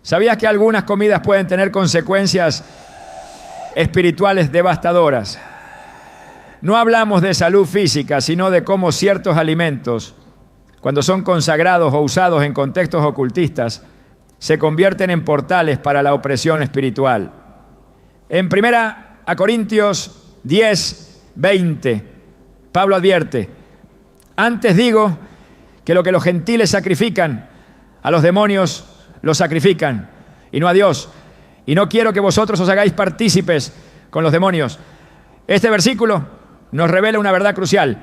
¿Sabías que algunas comidas pueden tener consecuencias espirituales devastadoras? No hablamos de salud física, sino de cómo ciertos alimentos, cuando son consagrados o usados en contextos ocultistas, se convierten en portales para la opresión espiritual. En 1 Corintios 10:20, Pablo advierte: antes digo que lo que los gentiles sacrifican, a los demonios los sacrifican, y no a Dios. Y no quiero que vosotros os hagáis partícipes con los demonios. Este versículo nos revela una verdad crucial.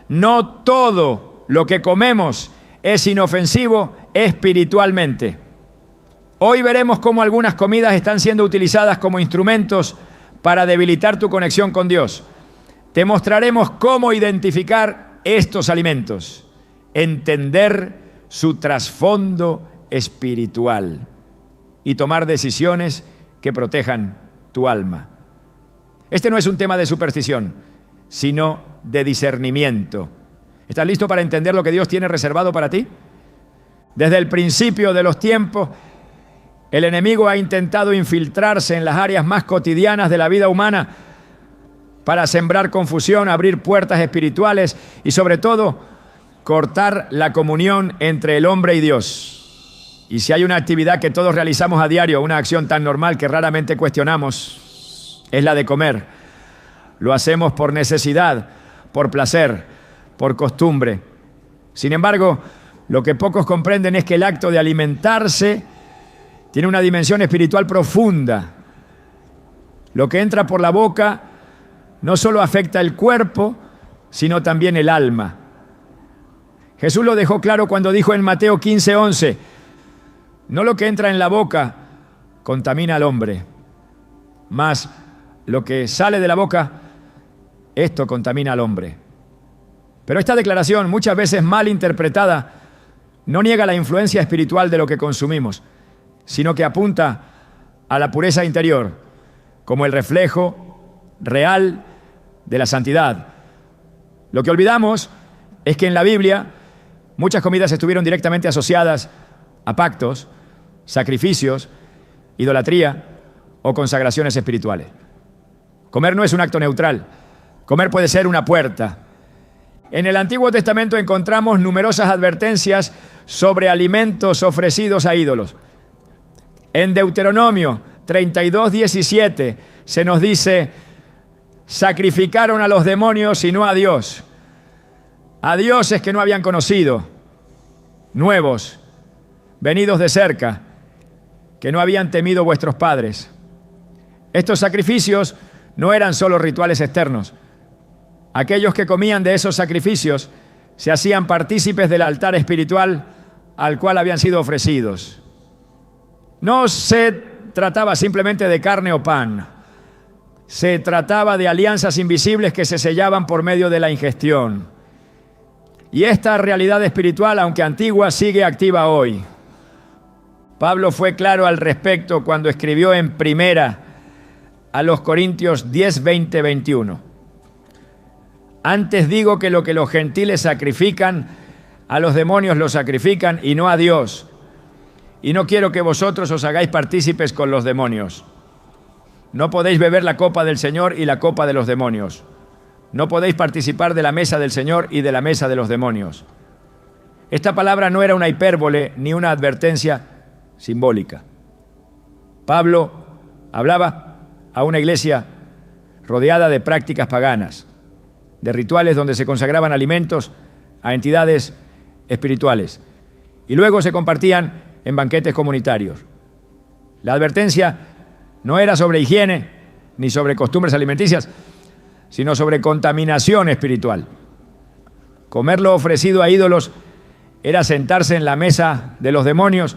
No todo lo que comemos es inofensivo espiritualmente. Hoy veremos cómo algunas comidas están siendo utilizadas como instrumentos para debilitar tu conexión con Dios. Te mostraremos cómo identificar estos alimentos, entender su trasfondo espiritual y tomar decisiones que protejan tu alma. Este no es un tema de superstición, sino de discernimiento. ¿Estás listo para entender lo que Dios tiene reservado para ti? Desde el principio de los tiempos, el enemigo ha intentado infiltrarse en las áreas más cotidianas de la vida humana para sembrar confusión, abrir puertas espirituales y, sobre todo, cortar la comunión entre el hombre y Dios. Y si hay una actividad que todos realizamos a diario, una acción tan normal que raramente cuestionamos, es la de comer. Lo hacemos por necesidad, por placer, por costumbre. Sin embargo, lo que pocos comprenden es que el acto de alimentarse tiene una dimensión espiritual profunda. Lo que entra por la boca no solo afecta el cuerpo, sino también el alma. Jesús lo dejó claro cuando dijo en Mateo 15:11, no lo que entra en la boca contamina al hombre, mas lo que sale de la boca, esto contamina al hombre. Pero esta declaración, muchas veces mal interpretada, no niega la influencia espiritual de lo que consumimos, sino que apunta a la pureza interior como el reflejo real de la santidad. Lo que olvidamos es que en la Biblia muchas comidas estuvieron directamente asociadas a pactos, sacrificios, idolatría o consagraciones espirituales. Comer no es un acto neutral. Comer puede ser una puerta. En el Antiguo Testamento encontramos numerosas advertencias sobre alimentos ofrecidos a ídolos. En Deuteronomio 32:17 se nos dice: sacrificaron a los demonios y no a Dios, a dioses que no habían conocido, nuevos, venidos de cerca, que no habían temido vuestros padres. Estos sacrificios no eran solo rituales externos. Aquellos que comían de esos sacrificios se hacían partícipes del altar espiritual al cual habían sido ofrecidos. No se trataba simplemente de carne o pan. Se trataba de alianzas invisibles que se sellaban por medio de la ingestión. Y esta realidad espiritual, aunque antigua, sigue activa hoy. Pablo fue claro al respecto cuando escribió en 1 Corintios 10:20-21. Antes digo que lo que los gentiles sacrifican, a los demonios lo sacrifican y no a Dios. Y no quiero que vosotros os hagáis partícipes con los demonios. No podéis beber la copa del Señor y la copa de los demonios. No podéis participar de la mesa del Señor y de la mesa de los demonios. Esta palabra no era una hipérbole ni una advertencia simbólica. Pablo hablaba a una iglesia rodeada de prácticas paganas, de rituales donde se consagraban alimentos a entidades espirituales y luego se compartían en banquetes comunitarios. La advertencia no era sobre higiene ni sobre costumbres alimenticias, sino sobre contaminación espiritual. Comer lo ofrecido a ídolos era sentarse en la mesa de los demonios,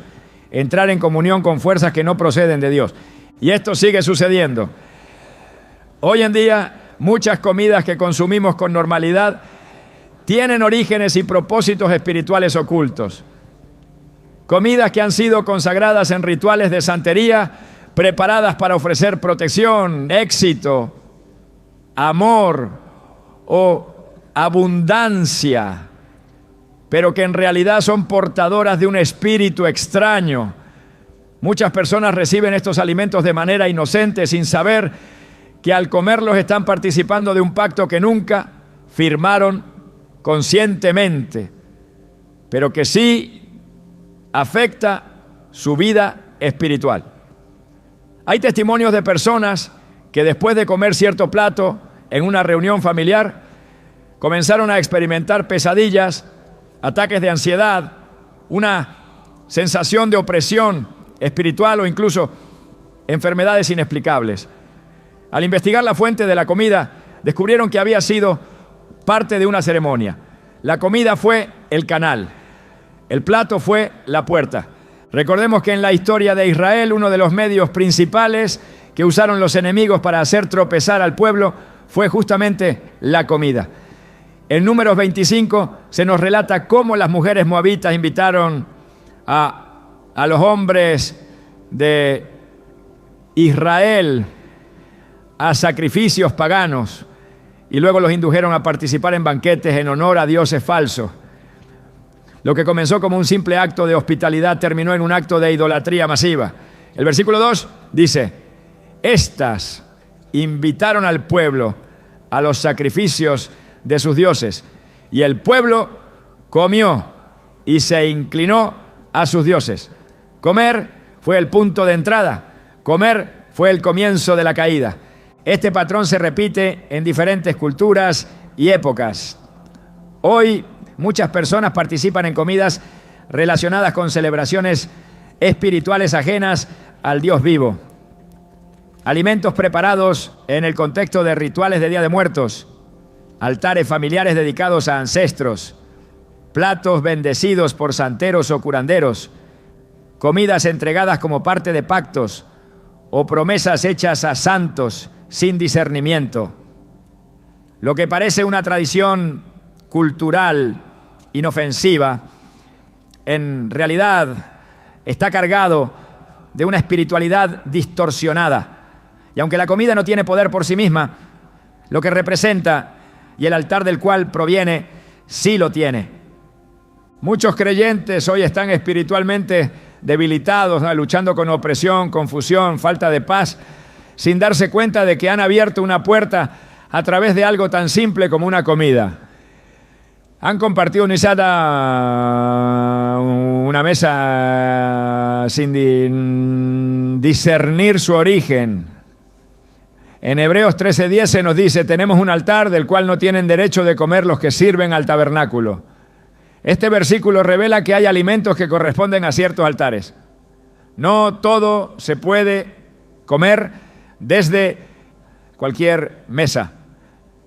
entrar en comunión con fuerzas que no proceden de Dios. Y esto sigue sucediendo. Hoy en día, muchas comidas que consumimos con normalidad tienen orígenes y propósitos espirituales ocultos. Comidas que han sido consagradas en rituales de santería, preparadas para ofrecer protección, éxito, amor o abundancia, pero que en realidad son portadoras de un espíritu extraño, Muchas personas reciben estos alimentos de manera inocente, sin saber que al comerlos están participando de un pacto que nunca firmaron conscientemente, pero que sí afecta su vida espiritual. Hay testimonios de personas que después de comer cierto plato en una reunión familiar, comenzaron a experimentar pesadillas, ataques de ansiedad, una sensación de opresión espiritual o incluso enfermedades inexplicables. Al investigar la fuente de la comida, descubrieron que había sido parte de una ceremonia. La comida fue el canal, el plato fue la puerta. Recordemos que en la historia de Israel, uno de los medios principales que usaron los enemigos para hacer tropezar al pueblo fue justamente la comida. En Números 25 se nos relata cómo las mujeres moabitas invitaron a los hombres de Israel a sacrificios paganos y luego los indujeron a participar en banquetes en honor a dioses falsos. Lo que comenzó como un simple acto de hospitalidad terminó en un acto de idolatría masiva. El versículo 2 dice: estas invitaron al pueblo a los sacrificios de sus dioses, y el pueblo comió y se inclinó a sus dioses. Comer fue el punto de entrada, comer fue el comienzo de la caída. Este patrón se repite en diferentes culturas y épocas. Hoy muchas personas participan en comidas relacionadas con celebraciones espirituales ajenas al Dios vivo. Alimentos preparados en el contexto de rituales de Día de Muertos, altares familiares dedicados a ancestros, platos bendecidos por santeros o curanderos, comidas entregadas como parte de pactos o promesas hechas a santos sin discernimiento. Lo que parece una tradición cultural inofensiva, en realidad está cargado de una espiritualidad distorsionada. Y aunque la comida no tiene poder por sí misma, lo que representa y el altar del cual proviene sí lo tiene. Muchos creyentes hoy están espiritualmente debilitados, ¿no?, luchando con opresión, confusión, falta de paz, sin darse cuenta de que han abierto una puerta a través de algo tan simple como una comida. Han compartido una mesa sin discernir su origen. En Hebreos 13:10 se nos dice: tenemos un altar del cual no tienen derecho de comer los que sirven al tabernáculo. Este versículo revela que hay alimentos que corresponden a ciertos altares. No todo se puede comer desde cualquier mesa.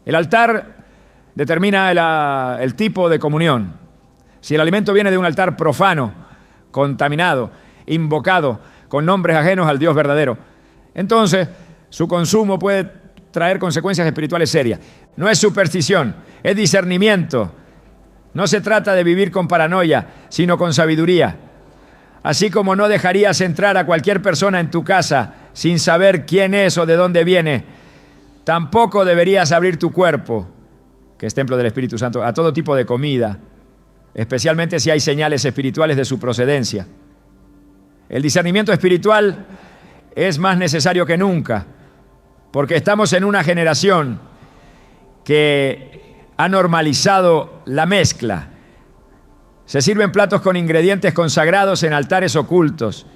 El altar determina el tipo de comunión. Si el alimento viene de un altar profano, contaminado, invocado con nombres ajenos al Dios verdadero, entonces su consumo puede traer consecuencias espirituales serias. No es superstición, es discernimiento. No se trata de vivir con paranoia, sino con sabiduría. Así como no dejarías entrar a cualquier persona en tu casa sin saber quién es o de dónde viene, tampoco deberías abrir tu cuerpo, que es templo del Espíritu Santo, a todo tipo de comida, especialmente si hay señales espirituales de su procedencia. El discernimiento espiritual es más necesario que nunca, porque estamos en una generación que ha normalizado la mezcla. Se sirven platos con ingredientes consagrados en altares ocultos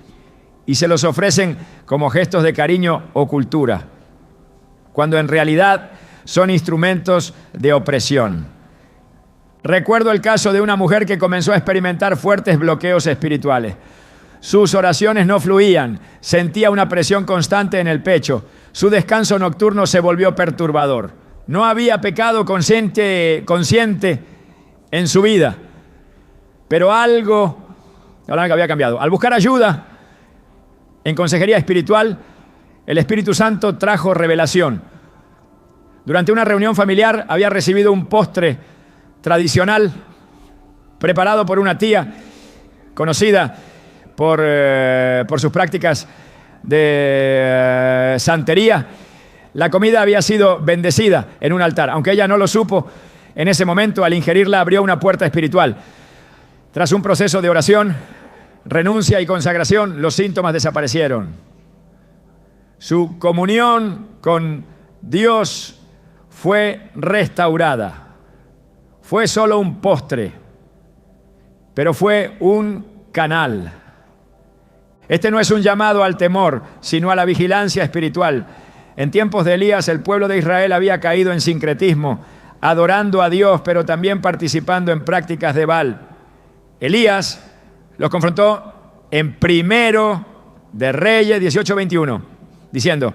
y se los ofrecen como gestos de cariño o cultura, cuando en realidad son instrumentos de opresión. Recuerdo el caso de una mujer que comenzó a experimentar fuertes bloqueos espirituales. Sus oraciones no fluían, sentía una presión constante en el pecho. Su descanso nocturno se volvió perturbador. No había pecado consciente en su vida, pero algo había cambiado. Al buscar ayuda en consejería espiritual, el Espíritu Santo trajo revelación. Durante una reunión familiar había recibido un postre tradicional preparado por una tía conocida por sus prácticas de santería. La comida había sido bendecida en un altar. Aunque ella no lo supo, en ese momento, al ingerirla, abrió una puerta espiritual. Tras un proceso de oración, renuncia y consagración, los síntomas desaparecieron. Su comunión con Dios fue restaurada. Fue solo un postre, pero fue un canal. Este no es un llamado al temor, sino a la vigilancia espiritual. En tiempos de Elías, el pueblo de Israel había caído en sincretismo, adorando a Dios, pero también participando en prácticas de Baal. Elías los confrontó en Primero de Reyes 18:21, diciendo: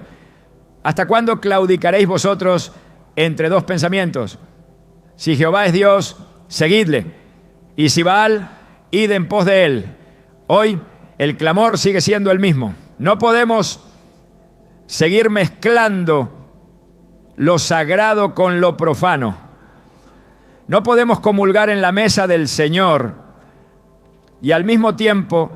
¿hasta cuándo claudicaréis vosotros entre dos pensamientos? Si Jehová es Dios, seguidle, y si Baal, id en pos de él. Hoy el clamor sigue siendo el mismo. No podemos seguir mezclando lo sagrado con lo profano. No podemos comulgar en la mesa del Señor y al mismo tiempo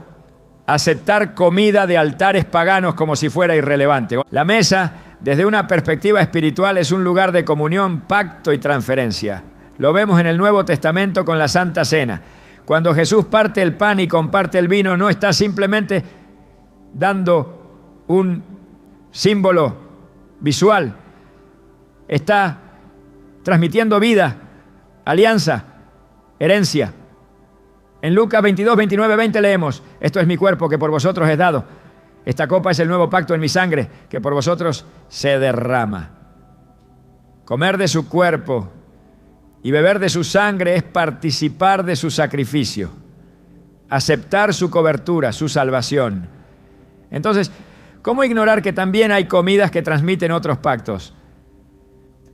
aceptar comida de altares paganos como si fuera irrelevante. La mesa, desde una perspectiva espiritual, es un lugar de comunión, pacto y transferencia. Lo vemos en el Nuevo Testamento con la Santa Cena. Cuando Jesús parte el pan y comparte el vino, no está simplemente dando un símbolo visual, está transmitiendo vida, alianza, herencia. En Lucas 22, 29, 20 leemos: esto es mi cuerpo que por vosotros es dado. Esta copa es el nuevo pacto en mi sangre que por vosotros se derrama. Comer de su cuerpo y beber de su sangre es participar de su sacrificio, aceptar su cobertura, su salvación. Entonces, ¿cómo ignorar que también hay comidas que transmiten otros pactos?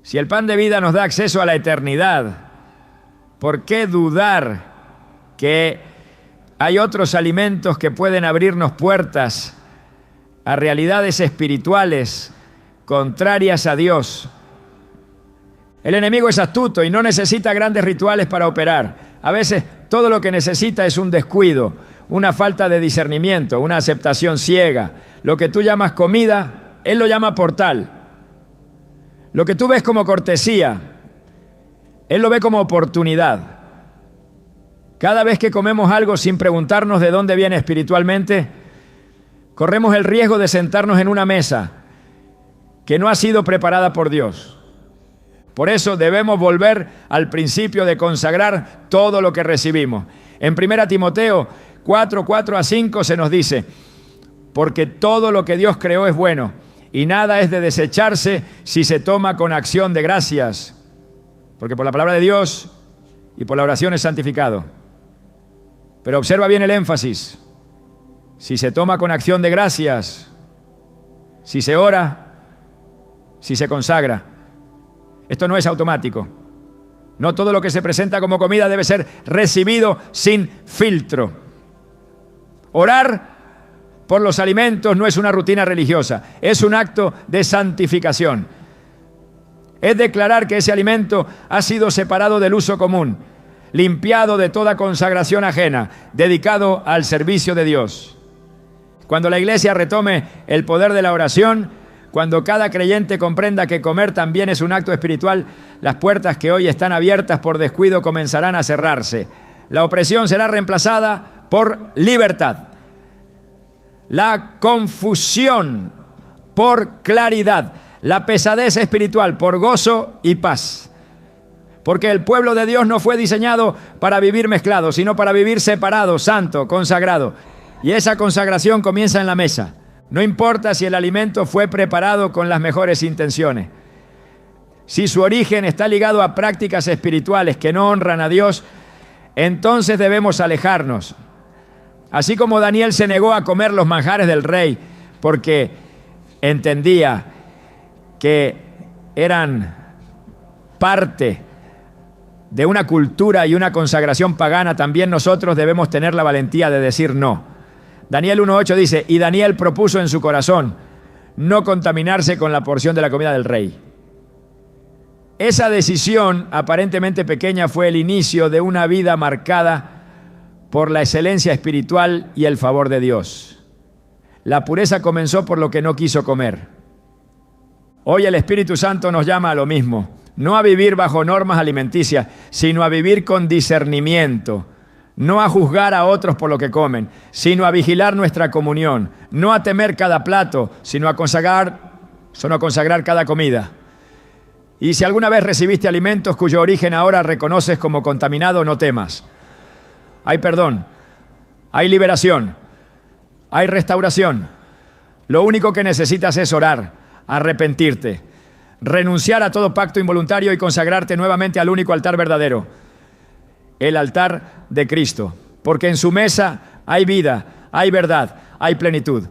Si el pan de vida nos da acceso a la eternidad, ¿por qué dudar que hay otros alimentos que pueden abrirnos puertas a realidades espirituales contrarias a Dios? El enemigo es astuto y no necesita grandes rituales para operar. A veces todo lo que necesita es un descuido, una falta de discernimiento, una aceptación ciega. Lo que tú llamas comida, él lo llama portal. Lo que tú ves como cortesía, él lo ve como oportunidad. Cada vez que comemos algo sin preguntarnos de dónde viene espiritualmente, corremos el riesgo de sentarnos en una mesa que no ha sido preparada por Dios. Por eso debemos volver al principio de consagrar todo lo que recibimos. En 1 Timoteo 4, 4 a 5 se nos dice: porque todo lo que Dios creó es bueno, y nada es de desecharse si se toma con acción de gracias, porque por la palabra de Dios y por la oración es santificado. Pero observa bien el énfasis: si se toma con acción de gracias, si se ora, si se consagra. Esto no es automático. No todo lo que se presenta como comida debe ser recibido sin filtro. Orar por los alimentos no es una rutina religiosa, es un acto de santificación. Es declarar que ese alimento ha sido separado del uso común, limpiado de toda consagración ajena, dedicado al servicio de Dios. Cuando la iglesia retome el poder de la oración, cuando cada creyente comprenda que comer también es un acto espiritual, las puertas que hoy están abiertas por descuido comenzarán a cerrarse. La opresión será reemplazada por libertad. La confusión por claridad. La pesadez espiritual por gozo y paz. Porque el pueblo de Dios no fue diseñado para vivir mezclado, sino para vivir separado, santo, consagrado. Y esa consagración comienza en la mesa. No importa si el alimento fue preparado con las mejores intenciones. Si su origen está ligado a prácticas espirituales que no honran a Dios, entonces debemos alejarnos. Así como Daniel se negó a comer los manjares del rey porque entendía que eran parte de una cultura y una consagración pagana, también nosotros debemos tener la valentía de decir no. Daniel 1:8 dice: y Daniel propuso en su corazón no contaminarse con la porción de la comida del rey. Esa decisión aparentemente pequeña fue el inicio de una vida marcada por la excelencia espiritual y el favor de Dios. La pureza comenzó por lo que no quiso comer. Hoy el Espíritu Santo nos llama a lo mismo, no a vivir bajo normas alimenticias, sino a vivir con discernimiento, no a juzgar a otros por lo que comen, sino a vigilar nuestra comunión, no a temer cada plato, sino a consagrar cada comida. Y si alguna vez recibiste alimentos cuyo origen ahora reconoces como contaminado, no temas. Hay perdón, hay liberación, hay restauración. Lo único que necesitas es orar, arrepentirte, renunciar a todo pacto involuntario y consagrarte nuevamente al único altar verdadero, el altar de Cristo. Porque en su mesa hay vida, hay verdad, hay plenitud.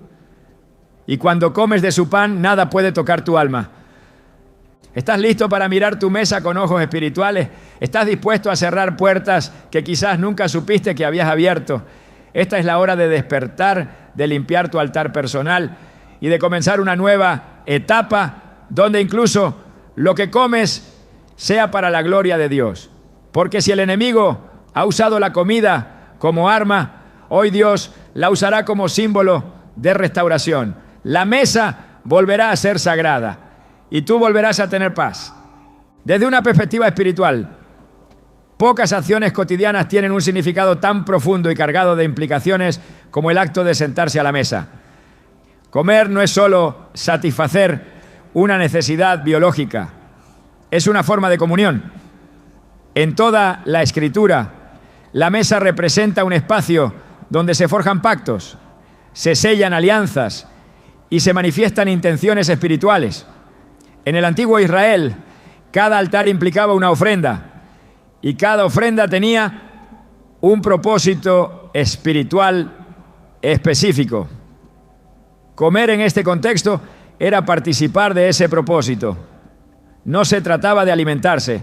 Y cuando comes de su pan, nada puede tocar tu alma. ¿Estás listo para mirar tu mesa con ojos espirituales? ¿Estás dispuesto a cerrar puertas que quizás nunca supiste que habías abierto? Esta es la hora de despertar, de limpiar tu altar personal y de comenzar una nueva etapa donde incluso lo que comes sea para la gloria de Dios. Porque si el enemigo ha usado la comida como arma, hoy Dios la usará como símbolo de restauración. La mesa volverá a ser sagrada y tú volverás a tener paz. Desde una perspectiva espiritual, pocas acciones cotidianas tienen un significado tan profundo y cargado de implicaciones como el acto de sentarse a la mesa. Comer no es solo satisfacer una necesidad biológica, es una forma de comunión. En toda la Escritura, la mesa representa un espacio donde se forjan pactos, se sellan alianzas y se manifiestan intenciones espirituales. En el antiguo Israel, cada altar implicaba una ofrenda y cada ofrenda tenía un propósito espiritual específico. Comer en este contexto era participar de ese propósito. No se trataba de alimentarse,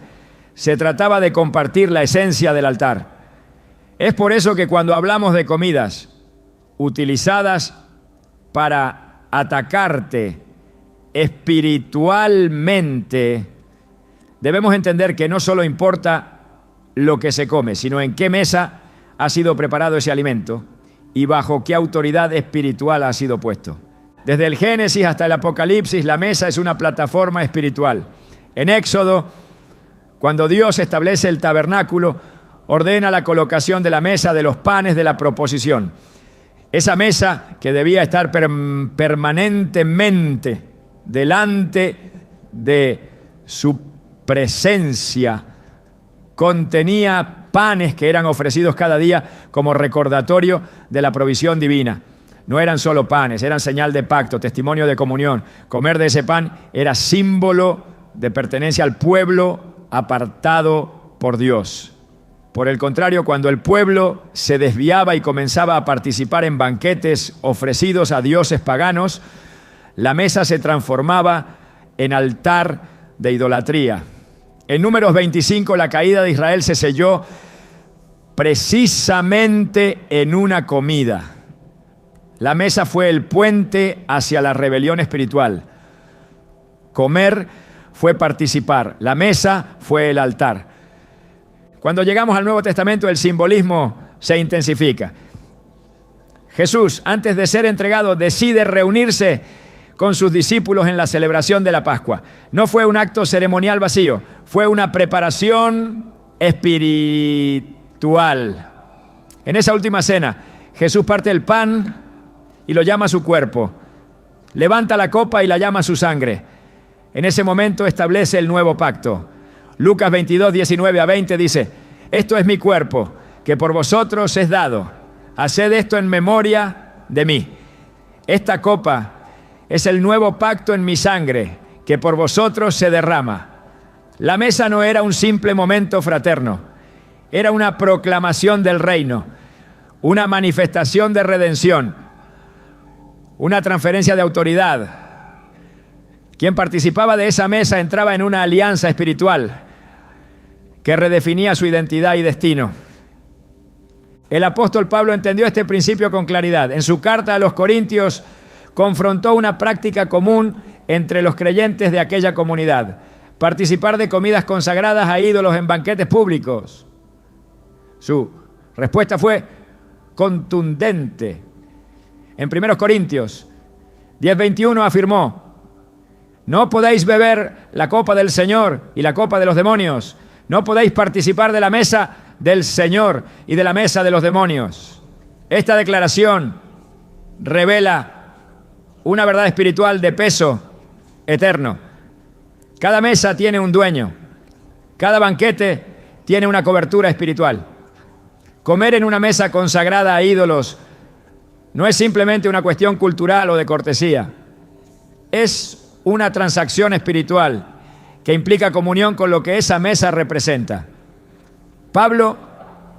se trataba de compartir la esencia del altar. Es por eso que cuando hablamos de comidas utilizadas para atacarte espiritualmente, debemos entender que no solo importa lo que se come, sino en qué mesa ha sido preparado ese alimento y bajo qué autoridad espiritual ha sido puesto. Desde el Génesis hasta el Apocalipsis, la mesa es una plataforma espiritual. En Éxodo, cuando Dios establece el tabernáculo, ordena la colocación de la mesa de los panes de la proposición. Esa mesa que debía estar permanentemente delante de su presencia, contenía panes que eran ofrecidos cada día como recordatorio de la provisión divina. No eran solo panes, eran señal de pacto, testimonio de comunión. Comer de ese pan era símbolo de pertenencia al pueblo apartado por Dios. Por el contrario, cuando el pueblo se desviaba y comenzaba a participar en banquetes ofrecidos a dioses paganos, la mesa se transformaba en altar de idolatría. En Números 25, la caída de Israel se selló precisamente en una comida. La mesa fue el puente hacia la rebelión espiritual. Comer fue participar. La mesa fue el altar. Cuando llegamos al Nuevo Testamento, el simbolismo se intensifica. Jesús, antes de ser entregado, decide reunirse con sus discípulos en la celebración de la Pascua. No fue un acto ceremonial vacío, fue una preparación espiritual. En esa última cena, Jesús parte el pan y lo llama su cuerpo. Levanta la copa y la llama su sangre. En ese momento establece el nuevo pacto. Lucas 22, 19 a 20 dice: esto es mi cuerpo, que por vosotros es dado. Haced esto en memoria de mí. Esta copa es el nuevo pacto en mi sangre, que por vosotros se derrama. La mesa no era un simple momento fraterno, era una proclamación del reino, una manifestación de redención, una transferencia de autoridad. Quien participaba de esa mesa entraba en una alianza espiritual que redefinía su identidad y destino. El apóstol Pablo entendió este principio con claridad. En su carta a los Corintios confrontó una práctica común entre los creyentes de aquella comunidad: participar de comidas consagradas a ídolos en banquetes públicos. Su respuesta fue contundente. En 1 Corintios 10:21 afirmó: no podéis beber la copa del Señor y la copa de los demonios. No podéis participar de la mesa del Señor y de la mesa de los demonios. Esta declaración revela una verdad espiritual de peso eterno. Cada mesa tiene un dueño. Cada banquete tiene una cobertura espiritual. Comer en una mesa consagrada a ídolos no es simplemente una cuestión cultural o de cortesía. Es una transacción espiritual que implica comunión con lo que esa mesa representa. Pablo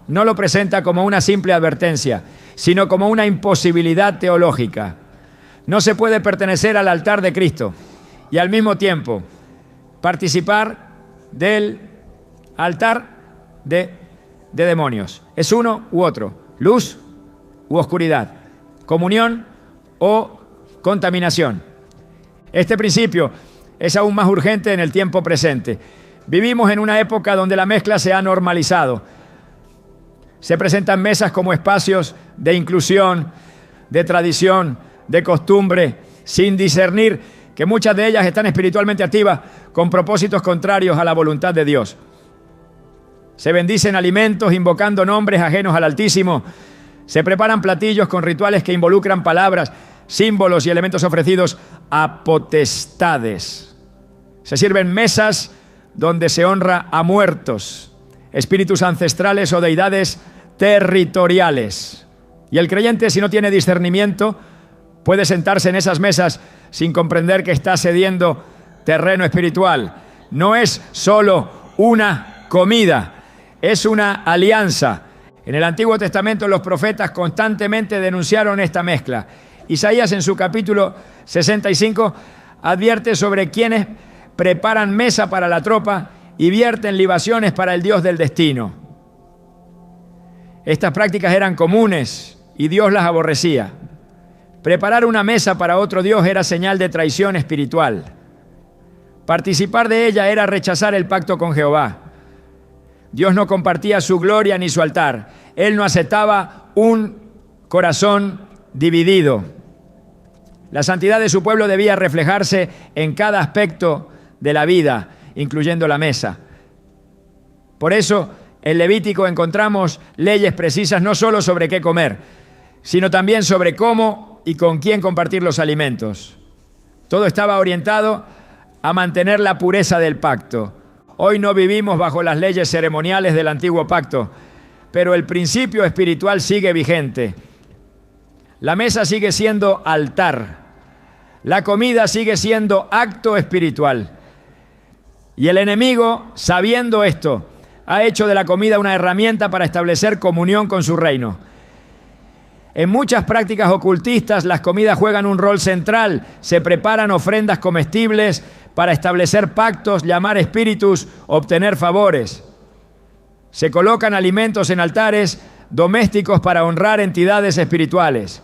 no lo presenta como una simple advertencia, sino como una imposibilidad teológica. No se puede pertenecer al altar de Cristo y al mismo tiempo participar del altar de demonios. Es uno u otro, luz u oscuridad, comunión o contaminación. Este principio es aún más urgente en el tiempo presente. Vivimos en una época donde la mezcla se ha normalizado. Se presentan mesas como espacios de inclusión, de tradición, de costumbre, sin discernir que muchas de ellas están espiritualmente activas con propósitos contrarios a la voluntad de Dios. Se bendicen alimentos invocando nombres ajenos al Altísimo. Se preparan platillos con rituales que involucran palabras, símbolos y elementos ofrecidos a potestades. Se sirven mesas donde se honra a muertos, espíritus ancestrales o deidades territoriales. Y el creyente, si no tiene discernimiento, puede sentarse en esas mesas sin comprender que está cediendo terreno espiritual. No es solo una comida, es una alianza. En el Antiguo Testamento los profetas constantemente denunciaron esta mezcla. Isaías en su capítulo 65 advierte sobre quienes preparan mesa para la tropa y vierten libaciones para el Dios del destino. Estas prácticas eran comunes y Dios las aborrecía. Preparar una mesa para otro Dios era señal de traición espiritual. Participar de ella era rechazar el pacto con Jehová. Dios no compartía su gloria ni su altar. Él no aceptaba un corazón dividido. La santidad de su pueblo debía reflejarse en cada aspecto de la vida, incluyendo la mesa. Por eso, en Levítico encontramos leyes precisas no solo sobre qué comer, sino también sobre cómo y con quién compartir los alimentos. Todo estaba orientado a mantener la pureza del pacto. Hoy no vivimos bajo las leyes ceremoniales del antiguo pacto, pero el principio espiritual sigue vigente. La mesa sigue siendo altar. La comida sigue siendo acto espiritual. Y el enemigo, sabiendo esto, ha hecho de la comida una herramienta para establecer comunión con su reino. En muchas prácticas ocultistas, las comidas juegan un rol central. Se preparan ofrendas comestibles para establecer pactos, llamar espíritus, obtener favores. Se colocan alimentos en altares domésticos para honrar entidades espirituales.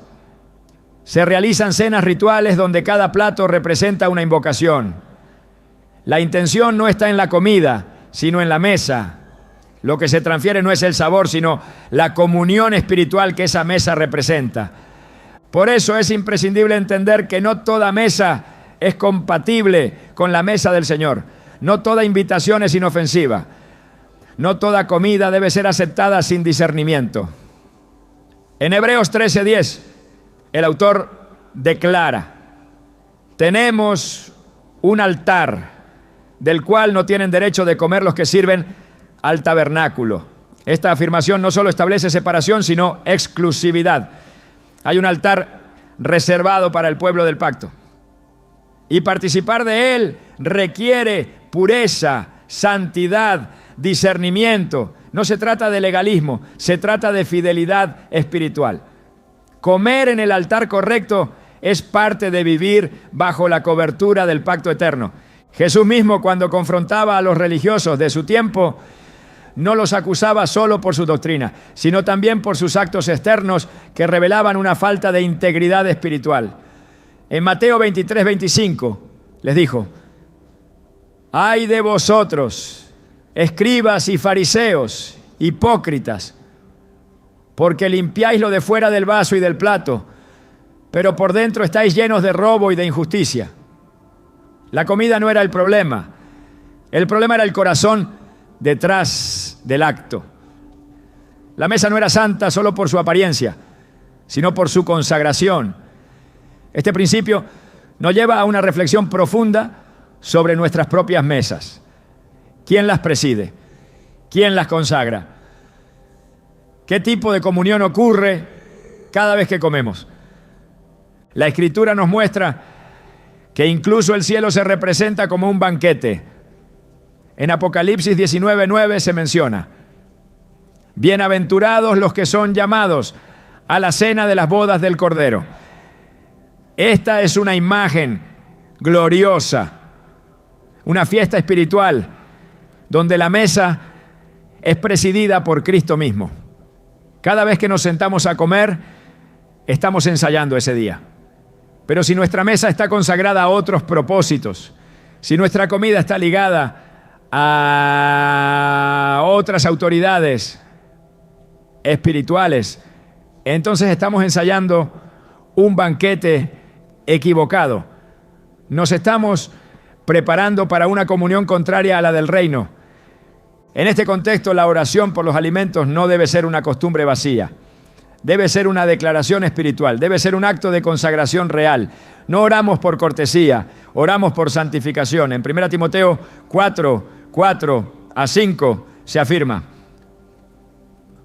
Se realizan cenas rituales donde cada plato representa una invocación. La intención no está en la comida, sino en la mesa. Lo que se transfiere no es el sabor, sino la comunión espiritual que esa mesa representa. Por eso es imprescindible entender que no toda mesa es compatible con la mesa del Señor. No toda invitación es inofensiva. No toda comida debe ser aceptada sin discernimiento. En Hebreos 13:10, el autor declara: tenemos un altar del cual no tienen derecho de comer los que sirven al tabernáculo. Esta afirmación no solo establece separación, sino exclusividad. Hay un altar reservado para el pueblo del pacto. Y participar de él requiere pureza, santidad, discernimiento. No se trata de legalismo, se trata de fidelidad espiritual. Comer en el altar correcto es parte de vivir bajo la cobertura del pacto eterno. Jesús mismo, cuando confrontaba a los religiosos de su tiempo, no los acusaba solo por su doctrina, sino también por sus actos externos que revelaban una falta de integridad espiritual. En Mateo 23:25 les dijo: ¡ay de vosotros, escribas y fariseos, hipócritas! Porque limpiáis lo de fuera del vaso y del plato, pero por dentro estáis llenos de robo y de injusticia. La comida no era el problema era el corazón detrás del acto. La mesa no era santa solo por su apariencia, sino por su consagración. Este principio nos lleva a una reflexión profunda sobre nuestras propias mesas. ¿Quién las preside? ¿Quién las consagra? ¿Qué tipo de comunión ocurre cada vez que comemos? La Escritura nos muestra que incluso el cielo se representa como un banquete. En Apocalipsis 19:9 se menciona: bienaventurados los que son llamados a la cena de las bodas del Cordero. Esta es una imagen gloriosa, una fiesta espiritual, donde la mesa es presidida por Cristo mismo. Cada vez que nos sentamos a comer, estamos ensayando ese día. Pero si nuestra mesa está consagrada a otros propósitos, si nuestra comida está ligada a otras autoridades espirituales, entonces estamos ensayando un banquete equivocado. Nos estamos preparando para una comunión contraria a la del reino. En este contexto, la oración por los alimentos no debe ser una costumbre vacía. Debe ser una declaración espiritual, debe ser un acto de consagración real. No oramos por cortesía, oramos por santificación. En 1 Timoteo 4:4-5 se afirma: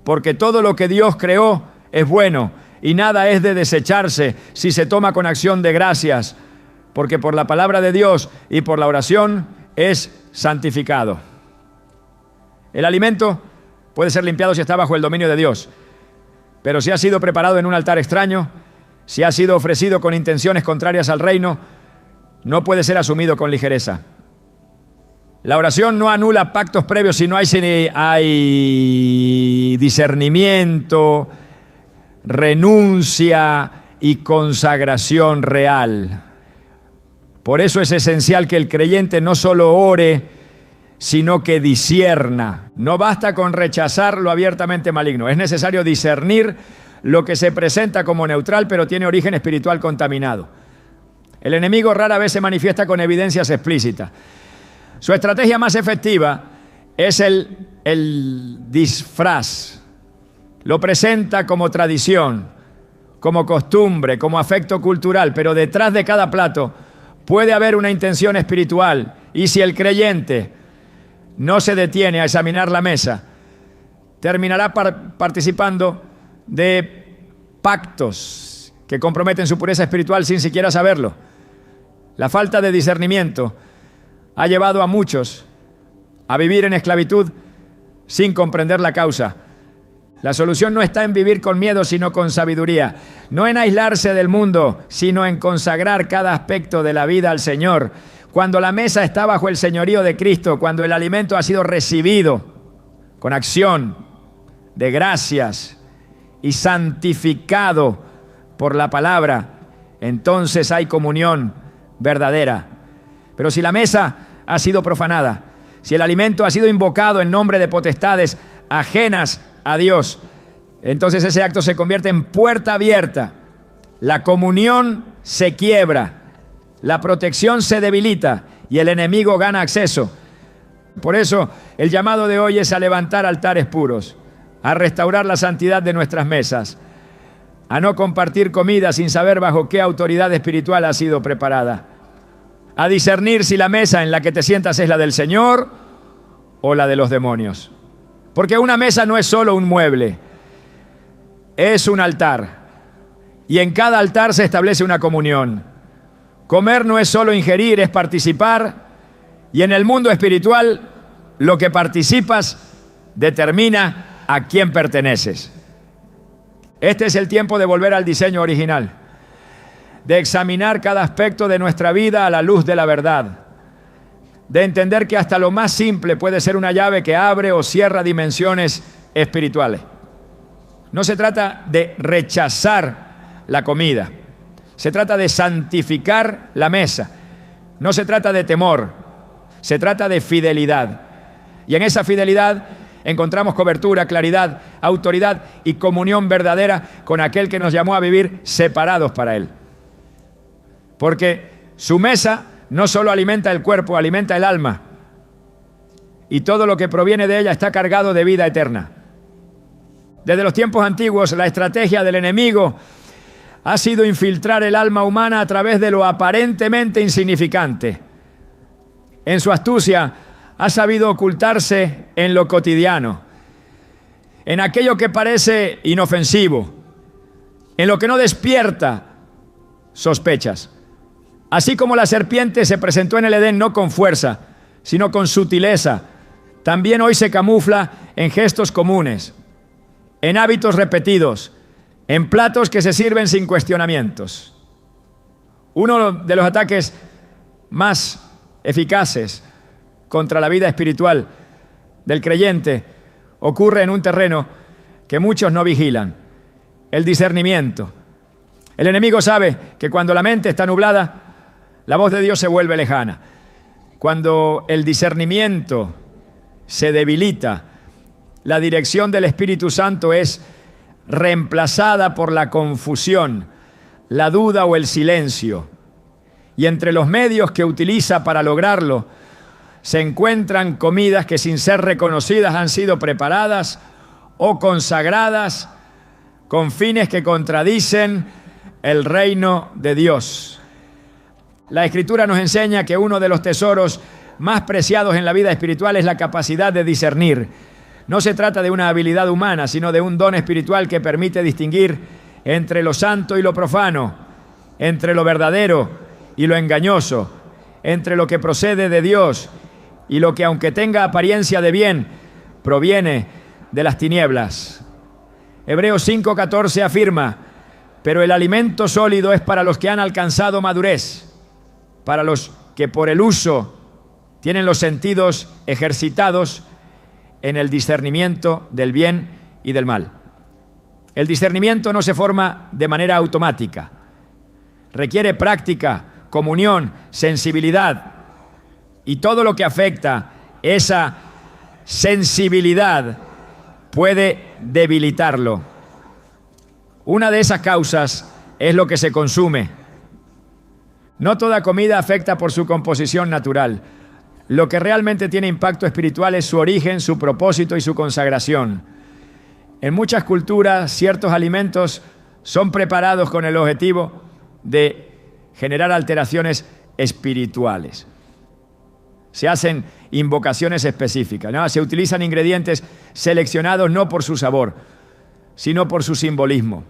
porque todo lo que Dios creó es bueno y nada es de desecharse si se toma con acción de gracias, porque por la palabra de Dios y por la oración es santificado. El alimento puede ser limpiado si está bajo el dominio de Dios, pero si ha sido preparado en un altar extraño, si ha sido ofrecido con intenciones contrarias al reino, no puede ser asumido con ligereza. La oración no anula pactos previos si no hay discernimiento, renuncia y consagración real. Por eso es esencial que el creyente no solo ore, sino que discierna. No basta con rechazar lo abiertamente maligno. Es necesario discernir lo que se presenta como neutral, pero tiene origen espiritual contaminado. El enemigo rara vez se manifiesta con evidencias explícitas. Su estrategia más efectiva es el disfraz. Lo presenta como tradición, como costumbre, como afecto cultural, pero detrás de cada plato puede haber una intención espiritual. Y si el creyente no se detiene a examinar la mesa, terminará participando de pactos que comprometen su pureza espiritual sin siquiera saberlo. La falta de discernimiento ha llevado a muchos a vivir en esclavitud sin comprender la causa. La solución no está en vivir con miedo, sino con sabiduría. No en aislarse del mundo, sino en consagrar cada aspecto de la vida al Señor. Cuando la mesa está bajo el señorío de Cristo, cuando el alimento ha sido recibido con acción de gracias y santificado por la palabra, entonces hay comunión verdadera. Pero si la mesa ha sido profanada, si el alimento ha sido invocado en nombre de potestades ajenas a Dios, entonces ese acto se convierte en puerta abierta. La comunión se quiebra, la protección se debilita y el enemigo gana acceso. Por eso el llamado de hoy es a levantar altares puros, a restaurar la santidad de nuestras mesas, a no compartir comida sin saber bajo qué autoridad espiritual ha sido preparada, a discernir si la mesa en la que te sientas es la del Señor o la de los demonios. Porque una mesa no es solo un mueble, es un altar. Y en cada altar se establece una comunión. Comer no es solo ingerir, es participar. Y en el mundo espiritual, lo que participas determina a quién perteneces. Este es el tiempo de volver al diseño original, de examinar cada aspecto de nuestra vida a la luz de la verdad, de entender que hasta lo más simple puede ser una llave que abre o cierra dimensiones espirituales. No se trata de rechazar la comida, se trata de santificar la mesa. No se trata de temor, se trata de fidelidad. Y en esa fidelidad encontramos cobertura, claridad, autoridad y comunión verdadera con aquel que nos llamó a vivir separados para Él. Porque su mesa no solo alimenta el cuerpo, alimenta el alma. Y todo lo que proviene de ella está cargado de vida eterna. Desde los tiempos antiguos, la estrategia del enemigo ha sido infiltrar el alma humana a través de lo aparentemente insignificante. En su astucia, ha sabido ocultarse en lo cotidiano, en aquello que parece inofensivo, en lo que no despierta sospechas. Así como la serpiente se presentó en el Edén no con fuerza, sino con sutileza, también hoy se camufla en gestos comunes, en hábitos repetidos, en platos que se sirven sin cuestionamientos. Uno de los ataques más eficaces contra la vida espiritual del creyente ocurre en un terreno que muchos no vigilan: el discernimiento. El enemigo sabe que cuando la mente está nublada, la voz de Dios se vuelve lejana. Cuando el discernimiento se debilita, la dirección del Espíritu Santo es reemplazada por la confusión, la duda o el silencio. Y entre los medios que utiliza para lograrlo, se encuentran comidas que, sin ser reconocidas, han sido preparadas o consagradas con fines que contradicen el reino de Dios. La Escritura nos enseña que uno de los tesoros más preciados en la vida espiritual es la capacidad de discernir. No se trata de una habilidad humana, sino de un don espiritual que permite distinguir entre lo santo y lo profano, entre lo verdadero y lo engañoso, entre lo que procede de Dios y lo que, aunque tenga apariencia de bien, proviene de las tinieblas. Hebreos 5:14 afirma: pero el alimento sólido es para los que han alcanzado madurez, para los que por el uso tienen los sentidos ejercitados en el discernimiento del bien y del mal. El discernimiento no se forma de manera automática. Requiere práctica, comunión, sensibilidad, y todo lo que afecta esa sensibilidad puede debilitarlo. Una de esas causas es lo que se consume. No toda comida afecta por su composición natural. Lo que realmente tiene impacto espiritual es su origen, su propósito y su consagración. En muchas culturas, ciertos alimentos son preparados con el objetivo de generar alteraciones espirituales. Se hacen invocaciones específicas, ¿no? Se utilizan ingredientes seleccionados no por su sabor, sino por su simbolismo.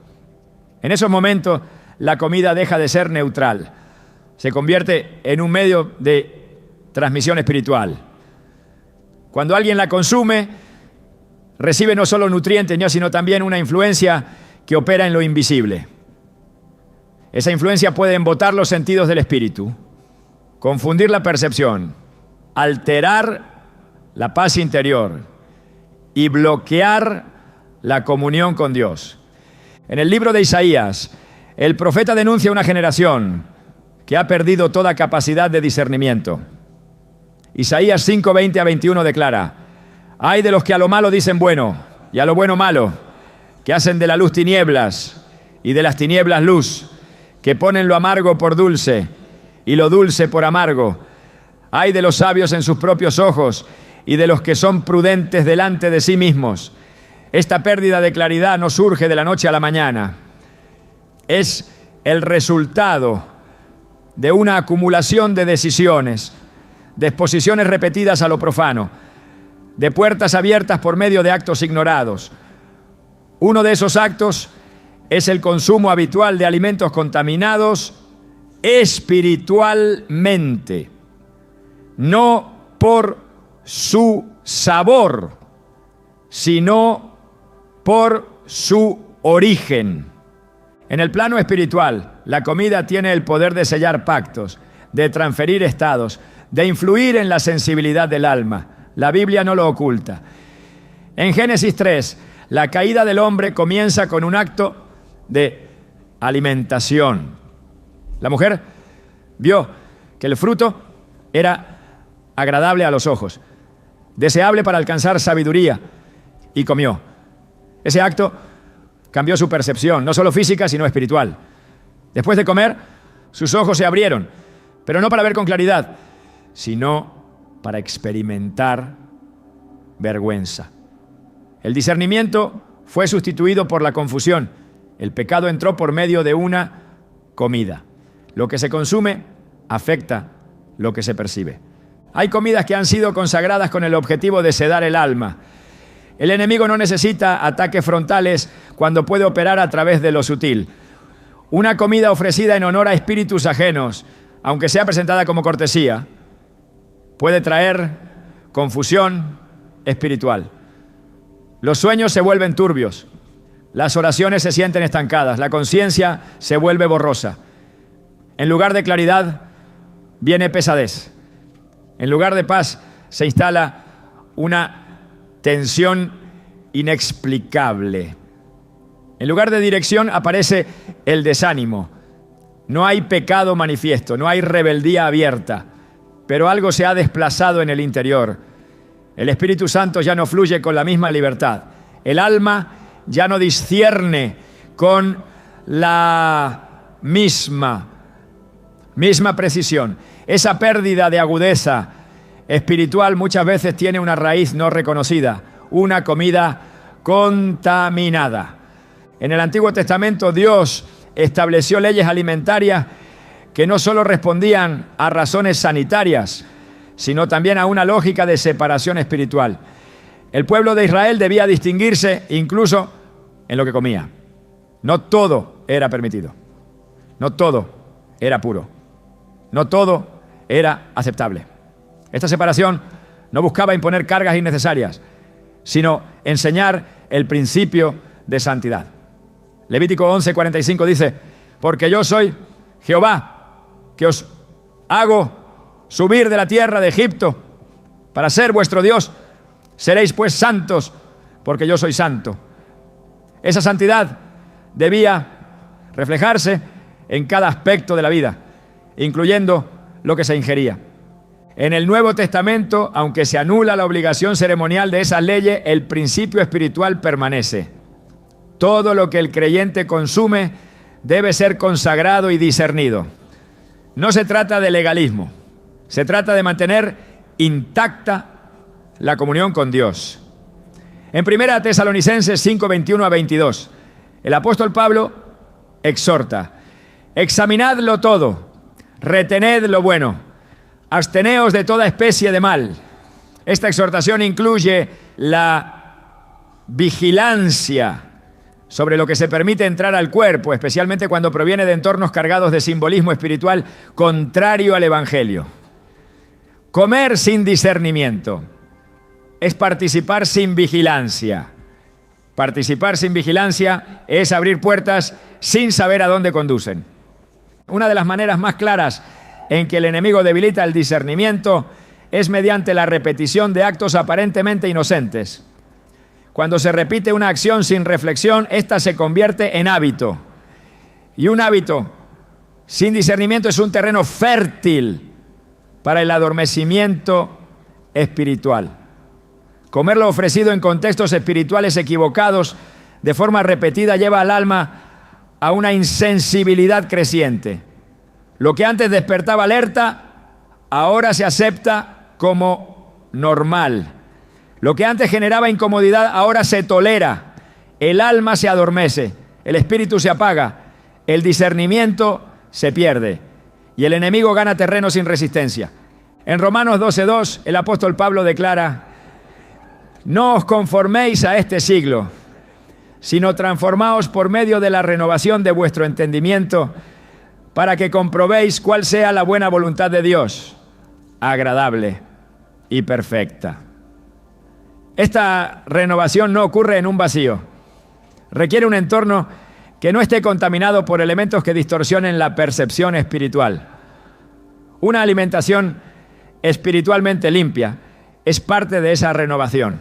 En esos momentos, la comida deja de ser neutral. Se convierte en un medio de transmisión espiritual. Cuando alguien la consume, recibe no solo nutrientes, sino también una influencia que opera en lo invisible. Esa influencia puede embotar los sentidos del espíritu, confundir la percepción, alterar la paz interior y bloquear la comunión con Dios. En el libro de Isaías, el profeta denuncia una generación que ha perdido toda capacidad de discernimiento. Isaías 5:20 a 21 declara: ay de los que a lo malo dicen bueno y a lo bueno malo, que hacen de la luz tinieblas y de las tinieblas luz, que ponen lo amargo por dulce y lo dulce por amargo. Ay de los sabios en sus propios ojos y de los que son prudentes delante de sí mismos. Esta pérdida de claridad no surge de la noche a la mañana. Es el resultado de una acumulación de decisiones, de exposiciones repetidas a lo profano, de puertas abiertas por medio de actos ignorados. Uno de esos actos es el consumo habitual de alimentos contaminados espiritualmente, no por su sabor, sino por su origen. En el plano espiritual, la comida tiene el poder de sellar pactos, de transferir estados, de influir en la sensibilidad del alma. La Biblia no lo oculta. En Génesis 3, la caída del hombre comienza con un acto de alimentación. La mujer vio que el fruto era agradable a los ojos, deseable para alcanzar sabiduría, y comió. Ese acto cambió su percepción, no solo física, sino espiritual. Después de comer, sus ojos se abrieron, pero no para ver con claridad, sino para experimentar vergüenza. El discernimiento fue sustituido por la confusión. El pecado entró por medio de una comida. Lo que se consume afecta lo que se percibe. Hay comidas que han sido consagradas con el objetivo de sedar el alma. El enemigo no necesita ataques frontales cuando puede operar a través de lo sutil. Una comida ofrecida en honor a espíritus ajenos, aunque sea presentada como cortesía, puede traer confusión espiritual. Los sueños se vuelven turbios, las oraciones se sienten estancadas, la conciencia se vuelve borrosa. En lugar de claridad, viene pesadez. En lugar de paz, se instala una tensión inexplicable. En lugar de dirección, aparece el desánimo. No hay pecado manifiesto, no hay rebeldía abierta, pero algo se ha desplazado en el interior. El Espíritu Santo ya no fluye con la misma libertad. El alma ya no discierne con la misma precisión. Esa pérdida de agudeza espiritual muchas veces tiene una raíz no reconocida, una comida contaminada. En el Antiguo Testamento Dios estableció leyes alimentarias que no solo respondían a razones sanitarias, sino también a una lógica de separación espiritual. El pueblo de Israel debía distinguirse incluso en lo que comía. No todo era permitido, no todo era puro, no todo era aceptable. Esta separación no buscaba imponer cargas innecesarias, sino enseñar el principio de santidad. Levítico 11:45 dice: porque yo soy Jehová, que os hago subir de la tierra de Egipto para ser vuestro Dios. Seréis pues santos, porque yo soy santo. Esa santidad debía reflejarse en cada aspecto de la vida, incluyendo lo que se ingería. En el Nuevo Testamento, aunque se anula la obligación ceremonial de esas leyes, el principio espiritual permanece. Todo lo que el creyente consume debe ser consagrado y discernido. No se trata de legalismo, se trata de mantener intacta la comunión con Dios. En 1 Tesalonicenses 5:21-22, el apóstol Pablo exhorta: examinadlo todo, retened lo bueno, absteneos de toda especie de mal. Esta exhortación incluye la vigilancia sobre lo que se permite entrar al cuerpo, especialmente cuando proviene de entornos cargados de simbolismo espiritual contrario al Evangelio. Comer sin discernimiento es participar sin vigilancia. Participar sin vigilancia es abrir puertas sin saber a dónde conducen. Una de las maneras más claras en que el enemigo debilita el discernimiento es mediante la repetición de actos aparentemente inocentes. Cuando se repite una acción sin reflexión, ésta se convierte en hábito. Y un hábito sin discernimiento es un terreno fértil para el adormecimiento espiritual. Comer lo ofrecido en contextos espirituales equivocados de forma repetida lleva al alma a una insensibilidad creciente. Lo que antes despertaba alerta, ahora se acepta como normal. Lo que antes generaba incomodidad, ahora se tolera. El alma se adormece, el espíritu se apaga, el discernimiento se pierde y el enemigo gana terreno sin resistencia. En Romanos 12:2, el apóstol Pablo declara: no os conforméis a este siglo, sino transformaos por medio de la renovación de vuestro entendimiento, para que comprobéis cuál sea la buena voluntad de Dios, agradable y perfecta. Esta renovación no ocurre en un vacío. Requiere un entorno que no esté contaminado por elementos que distorsionen la percepción espiritual. Una alimentación espiritualmente limpia es parte de esa renovación,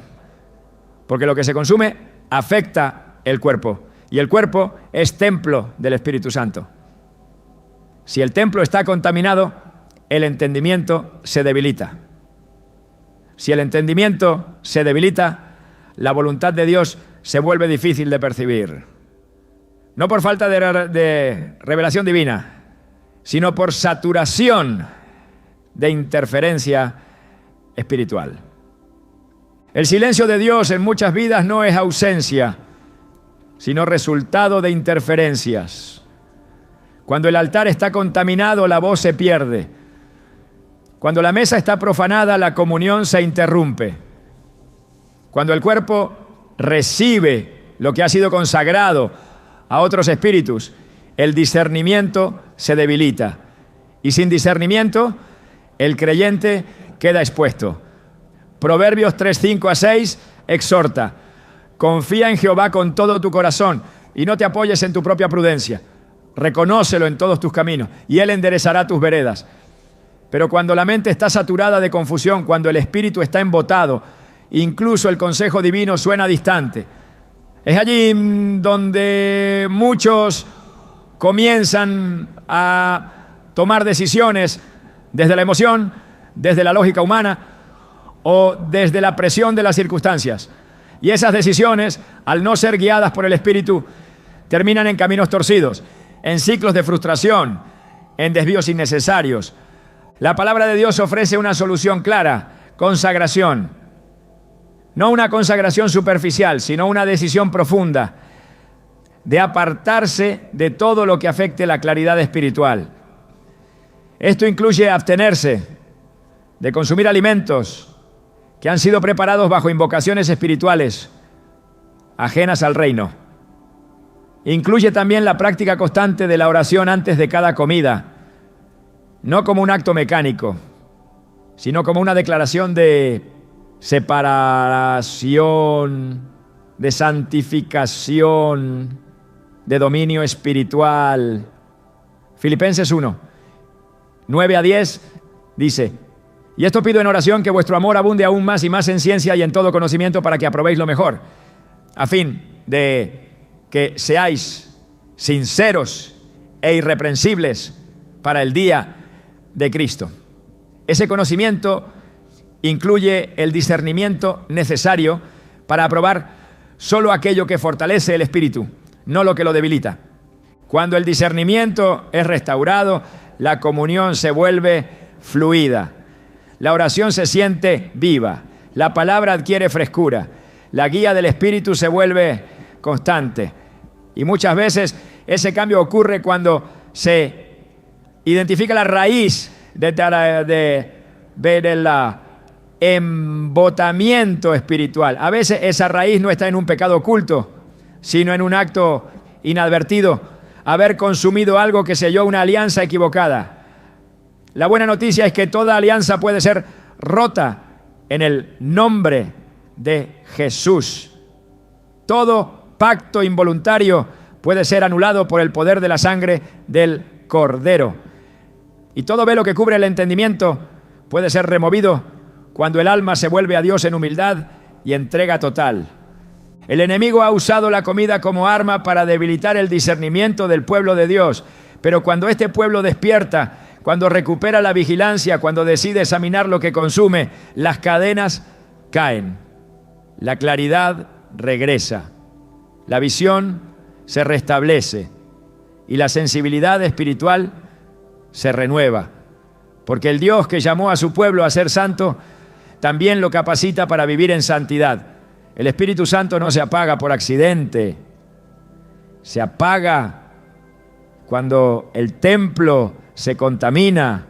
porque lo que se consume afecta el cuerpo, y el cuerpo es templo del Espíritu Santo. Si el templo está contaminado, el entendimiento se debilita. Si el entendimiento se debilita, la voluntad de Dios se vuelve difícil de percibir. No por falta de revelación divina, sino por saturación de interferencia espiritual. El silencio de Dios en muchas vidas no es ausencia, sino resultado de interferencias. Cuando el altar está contaminado, la voz se pierde. Cuando la mesa está profanada, la comunión se interrumpe. Cuando el cuerpo recibe lo que ha sido consagrado a otros espíritus, el discernimiento se debilita. Y sin discernimiento, el creyente queda expuesto. Proverbios 3:5-6 exhorta: confía en Jehová con todo tu corazón y no te apoyes en tu propia prudencia. Reconócelo en todos tus caminos y Él enderezará tus veredas. Pero cuando la mente está saturada de confusión, cuando el espíritu está embotado, incluso el consejo divino suena distante. Es allí donde muchos comienzan a tomar decisiones desde la emoción, desde la lógica humana o desde la presión de las circunstancias. Y esas decisiones, al no ser guiadas por el Espíritu, terminan en caminos torcidos, en ciclos de frustración, en desvíos innecesarios. La palabra de Dios ofrece una solución clara: consagración. No una consagración superficial, sino una decisión profunda de apartarse de todo lo que afecte la claridad espiritual. Esto incluye abstenerse de consumir alimentos que han sido preparados bajo invocaciones espirituales ajenas al reino. Incluye también la práctica constante de la oración antes de cada comida, no como un acto mecánico, sino como una declaración de separación, de santificación, de dominio espiritual. Filipenses 1:9-10 dice: y esto pido en oración, que vuestro amor abunde aún más y más en ciencia y en todo conocimiento, para que aprobéis lo mejor, a fin de que seáis sinceros e irreprensibles para el día de Cristo. Ese conocimiento incluye el discernimiento necesario para aprobar solo aquello que fortalece el espíritu, no lo que lo debilita. Cuando el discernimiento es restaurado, la comunión se vuelve fluida. La oración se siente viva, la palabra adquiere frescura, la guía del Espíritu se vuelve constante. Y muchas veces ese cambio ocurre cuando se identifica la raíz del embotamiento espiritual. A veces esa raíz no está en un pecado oculto, sino en un acto inadvertido, haber consumido algo que selló una alianza equivocada. La buena noticia es que toda alianza puede ser rota en el nombre de Jesús. Todo pacto involuntario puede ser anulado por el poder de la sangre del Cordero. Y todo velo que cubre el entendimiento puede ser removido cuando el alma se vuelve a Dios en humildad y entrega total. El enemigo ha usado la comida como arma para debilitar el discernimiento del pueblo de Dios. Pero cuando este pueblo despierta, cuando recupera la vigilancia, cuando decide examinar lo que consume, las cadenas caen. La claridad regresa. La visión se restablece. Y la sensibilidad espiritual se renueva. Porque el Dios que llamó a su pueblo a ser santo, también lo capacita para vivir en santidad. El Espíritu Santo no se apaga por accidente. Se apaga cuando el templo se contamina.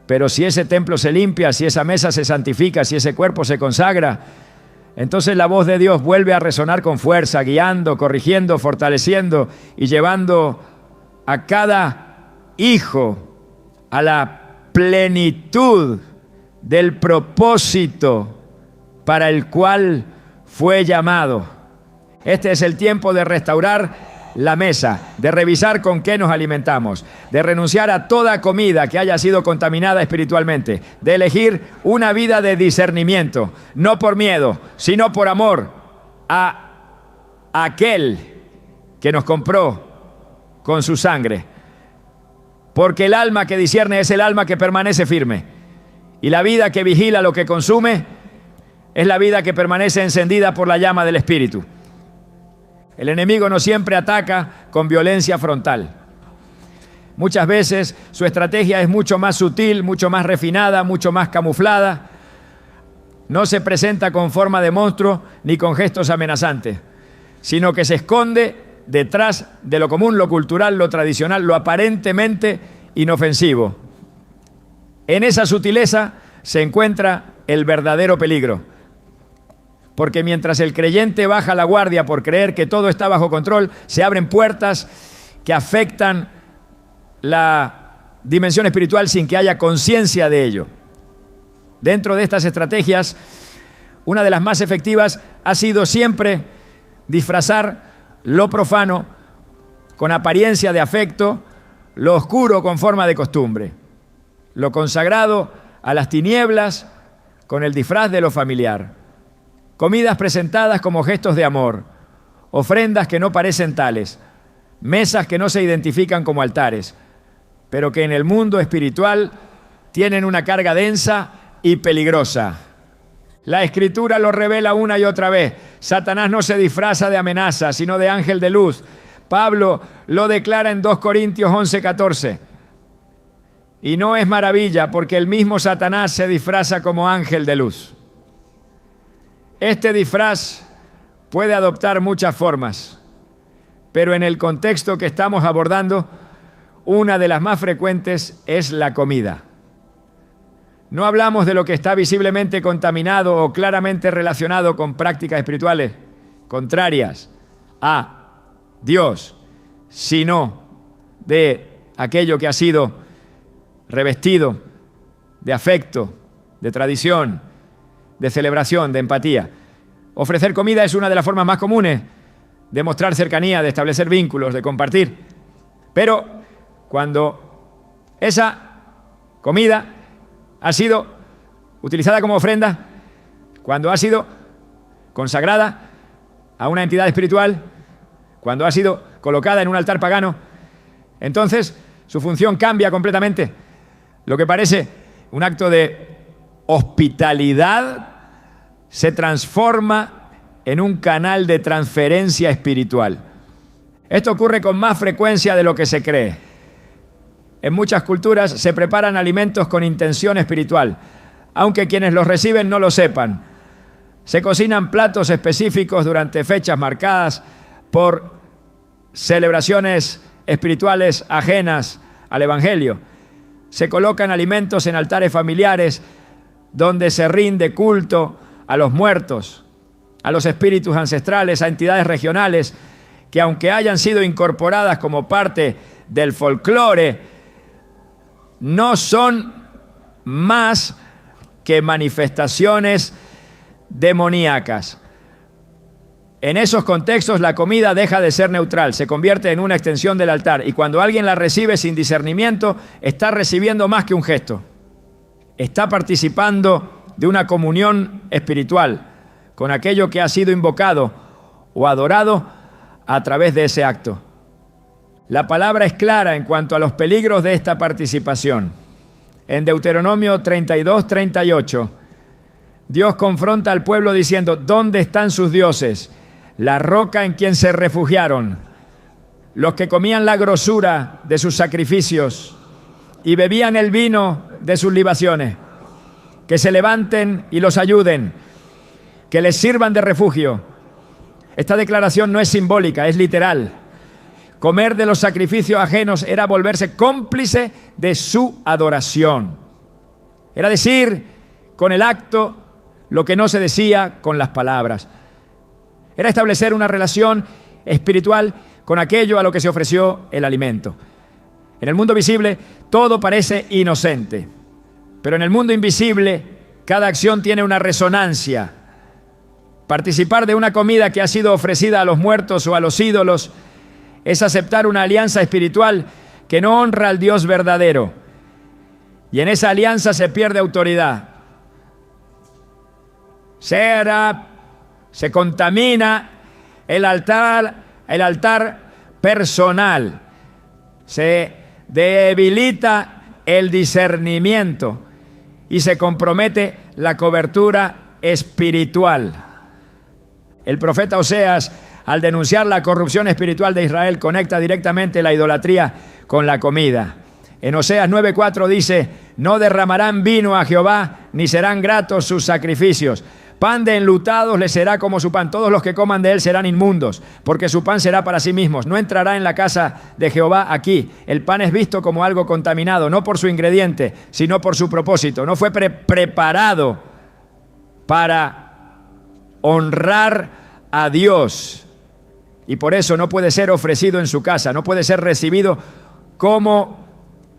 Pero si ese templo se limpia, si esa mesa se santifica, si ese cuerpo se consagra, entonces la voz de Dios vuelve a resonar con fuerza, guiando, corrigiendo, fortaleciendo y llevando a cada hijo a la plenitud del propósito para el cual fue llamado. Este es el tiempo de restaurar la mesa, de revisar con qué nos alimentamos, de renunciar a toda comida que haya sido contaminada espiritualmente, de elegir una vida de discernimiento, no por miedo, sino por amor a aquel que nos compró con su sangre. Porque el alma que discierne es el alma que permanece firme. Y la vida que vigila lo que consume es la vida que permanece encendida por la llama del Espíritu. El enemigo no siempre ataca con violencia frontal. Muchas veces su estrategia es mucho más sutil, mucho más refinada, mucho más camuflada. No se presenta con forma de monstruo ni con gestos amenazantes. sino que se esconde detrás de lo común, lo cultural, lo tradicional, lo aparentemente inofensivo. En esa sutileza se encuentra el verdadero peligro. Porque mientras el creyente baja la guardia por creer que todo está bajo control, se abren puertas que afectan la dimensión espiritual sin que haya conciencia de ello. Dentro de estas estrategias, una de las más efectivas ha sido siempre disfrazar lo profano con apariencia de afecto, lo oscuro con forma de costumbre, lo consagrado a las tinieblas con el disfraz de lo familiar. Comidas presentadas como gestos de amor, ofrendas que no parecen tales, mesas que no se identifican como altares, pero que en el mundo espiritual tienen una carga densa y peligrosa. La Escritura lo revela una y otra vez. Satanás no se disfraza de amenaza, sino de ángel de luz. Pablo lo declara en 2 Corintios 11:14. Y no es maravilla, porque el mismo Satanás se disfraza como ángel de luz. Este disfraz puede adoptar muchas formas, pero en el contexto que estamos abordando, una de las más frecuentes es la comida. No hablamos de lo que está visiblemente contaminado o claramente relacionado con prácticas espirituales contrarias a Dios, sino de aquello que ha sido revestido de afecto, de tradición, de celebración, de empatía. Ofrecer comida es una de las formas más comunes de mostrar cercanía, de establecer vínculos, de compartir. Pero cuando esa comida ha sido utilizada como ofrenda, cuando ha sido consagrada a una entidad espiritual, cuando ha sido colocada en un altar pagano, entonces su función cambia completamente. Lo que parece un acto de hospitalidad se transforma en un canal de transferencia espiritual. Esto ocurre con más frecuencia de lo que se cree. En muchas culturas se preparan alimentos con intención espiritual, aunque quienes los reciben no lo sepan. Se cocinan platos específicos durante fechas marcadas por celebraciones espirituales ajenas al Evangelio. Se colocan alimentos en altares familiares donde se rinde culto a los muertos, a los espíritus ancestrales, a entidades regionales que, aunque hayan sido incorporadas como parte del folclore, no son más que manifestaciones demoníacas. En esos contextos la comida deja de ser neutral, se convierte en una extensión del altar, y cuando alguien la recibe sin discernimiento, está recibiendo más que un gesto. Está participando de una comunión espiritual con aquello que ha sido invocado o adorado a través de ese acto. La palabra es clara en cuanto a los peligros de esta participación. En Deuteronomio 32:38, Dios confronta al pueblo diciendo: ¿dónde están sus dioses? La roca en quien se refugiaron, los que comían la grosura de sus sacrificios y bebían el vino de sus libaciones. Que se levanten y los ayuden, que les sirvan de refugio. Esta declaración no es simbólica, es literal. Comer de los sacrificios ajenos era volverse cómplice de su adoración. Era decir con el acto lo que no se decía con las palabras. Era establecer una relación espiritual con aquello a lo que se ofreció el alimento. En el mundo visible todo parece inocente, pero en el mundo invisible cada acción tiene una resonancia. Participar de una comida que ha sido ofrecida a los muertos o a los ídolos es aceptar una alianza espiritual que no honra al Dios verdadero. Y en esa alianza se pierde autoridad. Se contamina el altar personal. Se debilita el discernimiento y se compromete la cobertura espiritual. El profeta Oseas, al denunciar la corrupción espiritual de Israel, conecta directamente la idolatría con la comida. En Oseas 9:4 dice: no derramarán vino a Jehová, ni serán gratos sus sacrificios. Pan de enlutados les será como su pan. Todos los que coman de él serán inmundos, porque su pan será para sí mismos. No entrará en la casa de Jehová aquí. El pan es visto como algo contaminado, no por su ingrediente, sino por su propósito. No fue preparado para honrar a Dios. Y por eso no puede ser ofrecido en su casa, no puede ser recibido como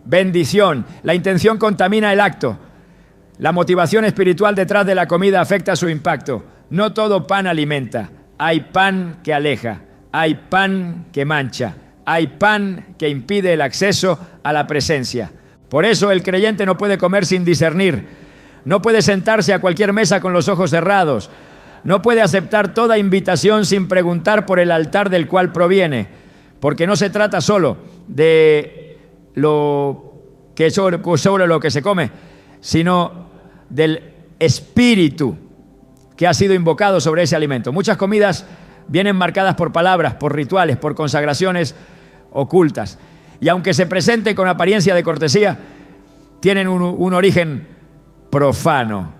bendición. La intención contamina el acto. La motivación espiritual detrás de la comida afecta su impacto. No todo pan alimenta. Hay pan que aleja, hay pan que mancha, hay pan que impide el acceso a la presencia. Por eso el creyente no puede comer sin discernir. No puede sentarse a cualquier mesa con los ojos cerrados. No puede aceptar toda invitación sin preguntar por el altar del cual proviene. Porque no se trata solo de lo que sobre lo que se come, sino del espíritu que ha sido invocado sobre ese alimento. Muchas comidas vienen marcadas por palabras, por rituales, por consagraciones ocultas. Y aunque se presente con apariencia de cortesía, tienen un origen profano.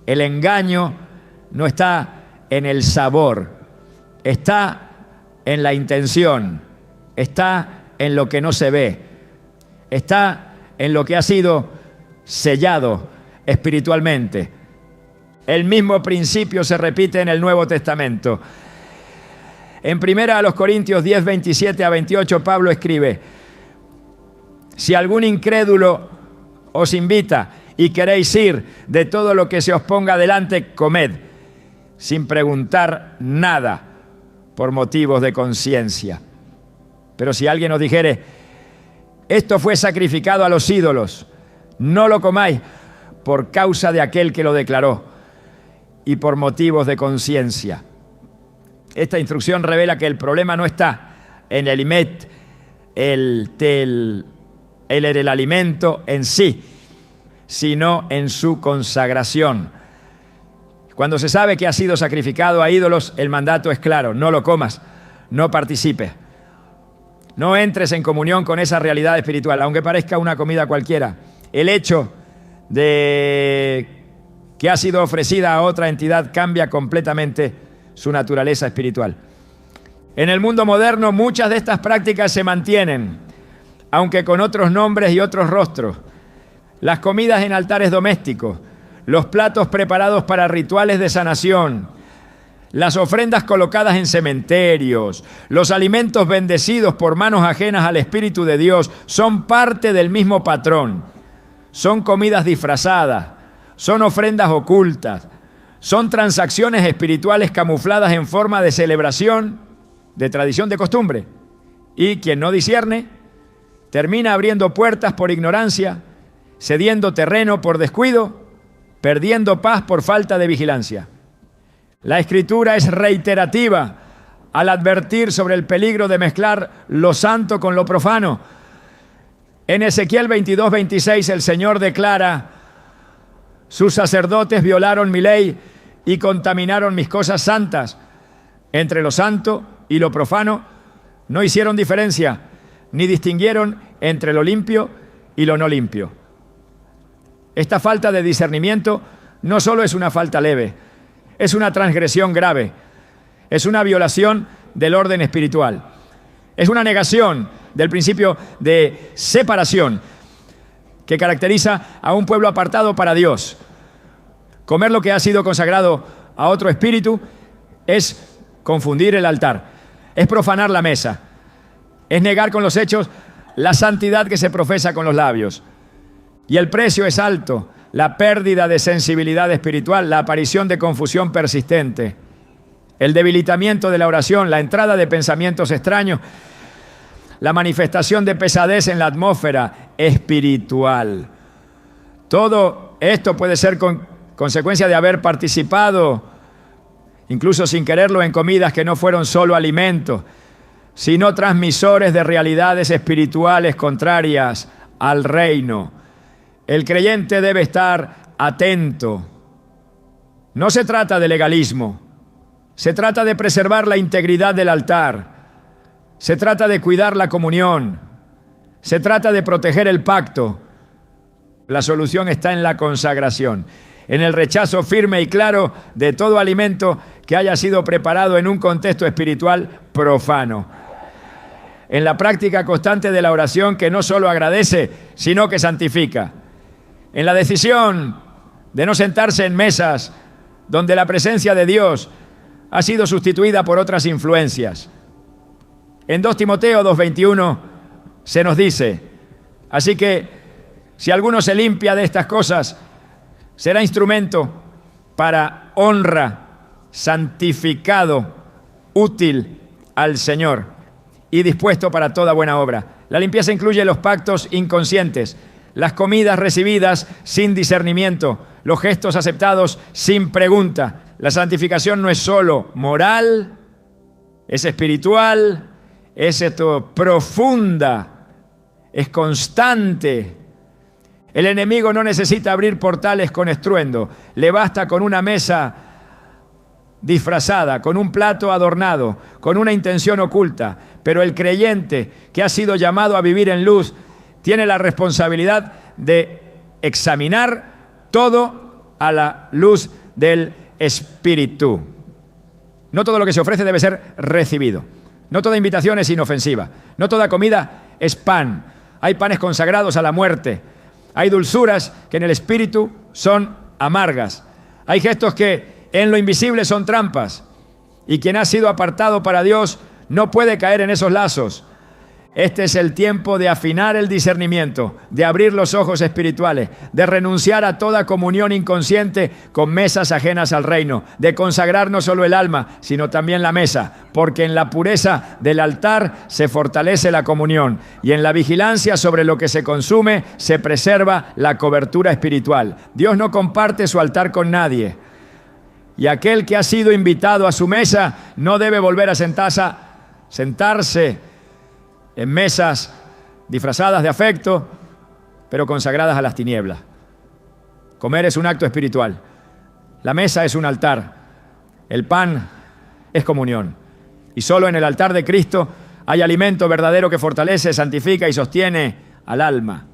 El engaño no está en el sabor, está en la intención, está en lo que no se ve, está en lo que ha sido sellado espiritualmente. El mismo principio se repite en el Nuevo Testamento. En 1 Corintios 10, 27 a 28, Pablo escribe: si algún incrédulo os invita y queréis ir, de todo lo que se os ponga delante, comed, sin preguntar nada, por motivos de conciencia. Pero si alguien os dijere: esto fue sacrificado a los ídolos, no lo comáis, por causa de aquel que lo declaró y por motivos de conciencia. Esta instrucción revela que el problema no está en el imet, el alimento en sí, sino en su consagración. Cuando se sabe que ha sido sacrificado a ídolos, el mandato es claro: no lo comas, no participes. No entres en comunión con esa realidad espiritual, aunque parezca una comida cualquiera. El hecho de que ha sido ofrecida a otra entidad cambia completamente su naturaleza espiritual. En el mundo moderno, muchas de estas prácticas se mantienen, aunque con otros nombres y otros rostros. Las comidas en altares domésticos, los platos preparados para rituales de sanación, las ofrendas colocadas en cementerios, los alimentos bendecidos por manos ajenas al Espíritu de Dios, son parte del mismo patrón. Son comidas disfrazadas, son ofrendas ocultas, son transacciones espirituales camufladas en forma de celebración, de tradición, de costumbre. Y quien no discierne termina abriendo puertas por ignorancia, cediendo terreno por descuido, perdiendo paz por falta de vigilancia. La Escritura es reiterativa al advertir sobre el peligro de mezclar lo santo con lo profano. En Ezequiel 22, 26 el Señor declara: sus sacerdotes violaron mi ley y contaminaron mis cosas santas. Entre lo santo y lo profano no hicieron diferencia, ni distinguieron entre lo limpio y lo no limpio. Esta falta de discernimiento no solo es una falta leve, es una transgresión grave, es una violación del orden espiritual, es una negación del principio de separación que caracteriza a un pueblo apartado para Dios. Comer lo que ha sido consagrado a otro espíritu es confundir el altar, es profanar la mesa, es negar con los hechos la santidad que se profesa con los labios. Y el precio es alto: la pérdida de sensibilidad espiritual, la aparición de confusión persistente, el debilitamiento de la oración, la entrada de pensamientos extraños, la manifestación de pesadez en la atmósfera espiritual. Todo esto puede ser consecuencia de haber participado, incluso sin quererlo, en comidas que no fueron solo alimentos, sino transmisores de realidades espirituales contrarias al reino. El creyente debe estar atento. No se trata de legalismo, se trata de preservar la integridad del altar, se trata de cuidar la comunión, se trata de proteger el pacto. La solución está en la consagración. en el rechazo firme y claro de todo alimento que haya sido preparado en un contexto espiritual profano. En la práctica constante de la oración que no solo agradece, sino que santifica. En la decisión de no sentarse en mesas donde la presencia de Dios ha sido sustituida por otras influencias. En 2 Timoteo 2:21 se nos dice: así que si alguno se limpia de estas cosas, será instrumento para honra, santificado, útil al Señor y dispuesto para toda buena obra. La limpieza incluye los pactos inconscientes, las comidas recibidas sin discernimiento, los gestos aceptados sin pregunta. La santificación no es solo moral, es espiritual, es profunda, es constante. El enemigo no necesita abrir portales con estruendo, le basta con una mesa disfrazada, con un plato adornado, con una intención oculta. Pero el creyente que ha sido llamado a vivir en luz tiene la responsabilidad de examinar todo a la luz del Espíritu. No todo lo que se ofrece debe ser recibido. No toda invitación es inofensiva. No toda comida es pan. Hay panes consagrados a la muerte. Hay dulzuras que en el Espíritu son amargas. Hay gestos que en lo invisible son trampas. Y quien ha sido apartado para Dios no puede caer en esos lazos. Este es el tiempo de afinar el discernimiento, de abrir los ojos espirituales, de renunciar a toda comunión inconsciente con mesas ajenas al reino, de consagrar no solo el alma, sino también la mesa, porque en la pureza del altar se fortalece la comunión y en la vigilancia sobre lo que se consume se preserva la cobertura espiritual. Dios no comparte su altar con nadie, y aquel que ha sido invitado a su mesa no debe volver a sentarse en mesas disfrazadas de afecto, pero consagradas a las tinieblas. Comer es un acto espiritual. La mesa es un altar. El pan es comunión. Y solo en el altar de Cristo hay alimento verdadero que fortalece, santifica y sostiene al alma.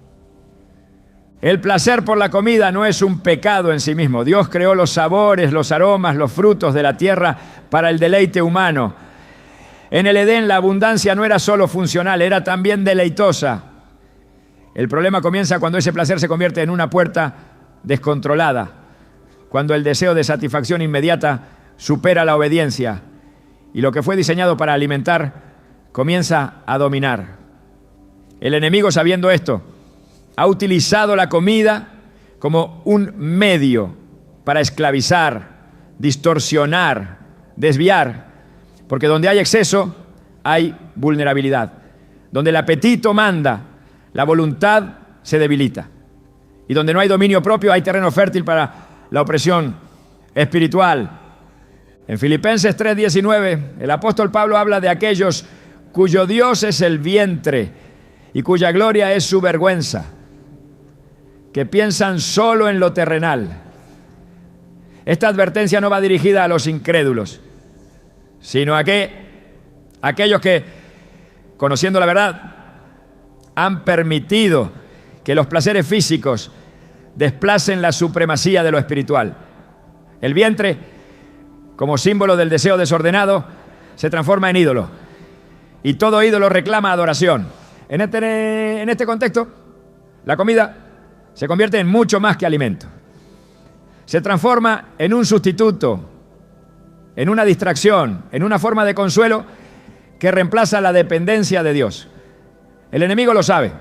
El placer por la comida no es un pecado en sí mismo. Dios creó los sabores, los aromas, los frutos de la tierra para el deleite humano. En el Edén la abundancia no era solo funcional, era también deleitosa. El problema comienza cuando ese placer se convierte en una puerta descontrolada, cuando el deseo de satisfacción inmediata supera la obediencia y lo que fue diseñado para alimentar comienza a dominar. El enemigo, sabiendo esto, ha utilizado la comida como un medio para esclavizar, distorsionar, desviar. Porque donde hay exceso, hay vulnerabilidad. Donde el apetito manda, la voluntad se debilita. Y donde no hay dominio propio, hay terreno fértil para la opresión espiritual. En Filipenses 3:19, el apóstol Pablo habla de aquellos cuyo Dios es el vientre y cuya gloria es su vergüenza, que piensan solo en lo terrenal. Esta advertencia no va dirigida a los incrédulos, sino a aquellos que, conociendo la verdad, han permitido que los placeres físicos desplacen la supremacía de lo espiritual. El vientre, como símbolo del deseo desordenado, se transforma en ídolo. Y todo ídolo reclama adoración. En este contexto, la comida se convierte en mucho más que alimento. Se transforma en un sustituto, en una distracción, en una forma de consuelo que reemplaza la dependencia de Dios. El enemigo lo sabe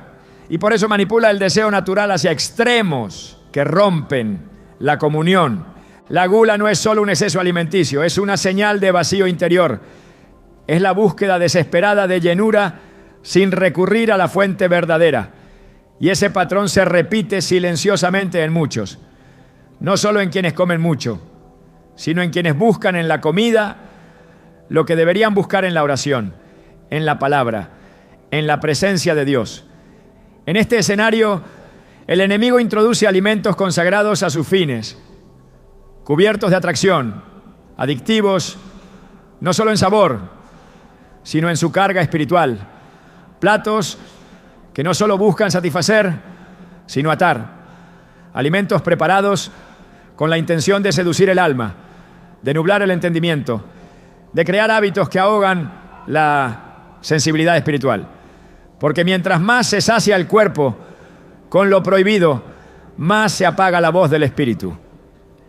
y por eso manipula el deseo natural hacia extremos que rompen la comunión. La gula no es solo un exceso alimenticio, es una señal de vacío interior. Es la búsqueda desesperada de llenura sin recurrir a la fuente verdadera. Y ese patrón se repite silenciosamente en muchos, no solo en quienes comen mucho, sino en quienes buscan en la comida lo que deberían buscar en la oración, en la palabra, en la presencia de Dios. En este escenario, el enemigo introduce alimentos consagrados a sus fines, cubiertos de atracción, adictivos, no solo en sabor, sino en su carga espiritual. Platos que no solo buscan satisfacer, sino atar. Alimentos preparados con la intención de seducir el alma, de nublar el entendimiento, de crear hábitos que ahogan la sensibilidad espiritual. Porque mientras más se sacia el cuerpo con lo prohibido, más se apaga la voz del espíritu.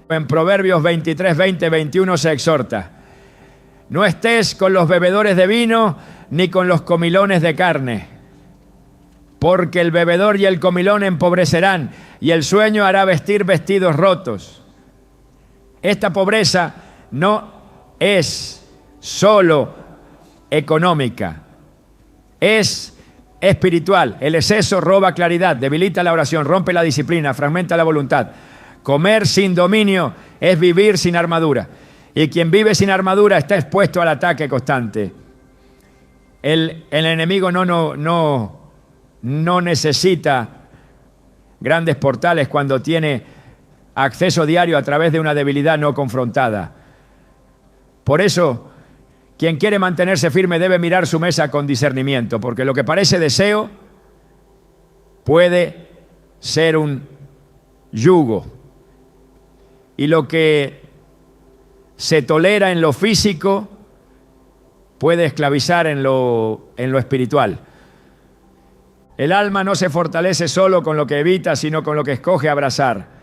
En Proverbios 23, 20, 21 se exhorta: no estés con los bebedores de vino ni con los comilones de carne, porque el bebedor y el comilón empobrecerán y el sueño hará vestir vestidos rotos. Esta pobreza no es solo económica, es espiritual. El exceso roba claridad, debilita la oración, rompe la disciplina, fragmenta la voluntad. Comer sin dominio es vivir sin armadura. Y quien vive sin armadura está expuesto al ataque constante. El enemigo no necesita grandes portales cuando tiene acceso diario a través de una debilidad no confrontada. Por eso, quien quiere mantenerse firme debe mirar su mesa con discernimiento, porque lo que parece deseo puede ser un yugo. Y lo que se tolera en lo físico puede esclavizar en lo espiritual. El alma no se fortalece solo con lo que evita, sino con lo que escoge abrazar.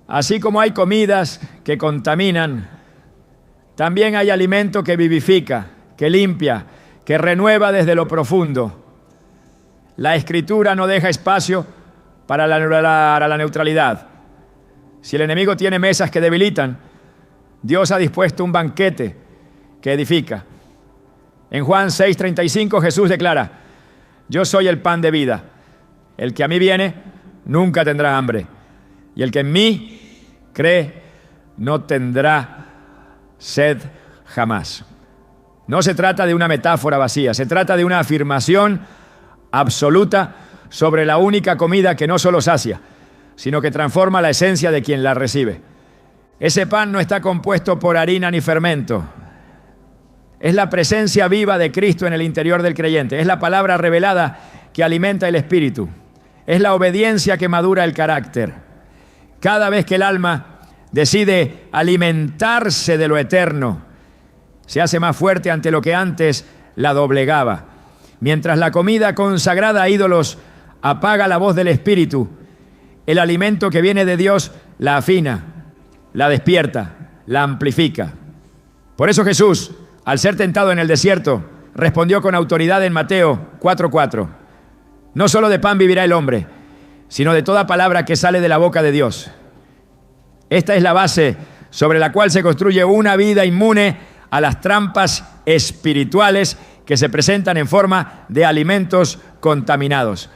Así como hay comidas que contaminan, también hay alimento que vivifica, que limpia, que renueva desde lo profundo. La Escritura no deja espacio para la neutralidad. Si el enemigo tiene mesas que debilitan, Dios ha dispuesto un banquete que edifica. En Juan 6:35 Jesús declara: yo soy el pan de vida. El que a mí viene nunca tendrá hambre. Y el que en mí cree no tendrá sed jamás. No se trata de una metáfora vacía, se trata de una afirmación absoluta sobre la única comida que no solo sacia, sino que transforma la esencia de quien la recibe. Ese pan no está compuesto por harina ni fermento. Es la presencia viva de Cristo en el interior del creyente. Es la palabra revelada que alimenta el espíritu. Es la obediencia que madura el carácter. Cada vez que el alma decide alimentarse de lo eterno, se hace más fuerte ante lo que antes la doblegaba. Mientras la comida consagrada a ídolos apaga la voz del espíritu, el alimento que viene de Dios la afina, la despierta, la amplifica. Por eso Jesús, al ser tentado en el desierto, respondió con autoridad en Mateo 4:4. No solo de pan vivirá el hombre, sino de toda palabra que sale de la boca de Dios. Esta es la base sobre la cual se construye una vida inmune a las trampas espirituales que se presentan en forma de alimentos contaminados.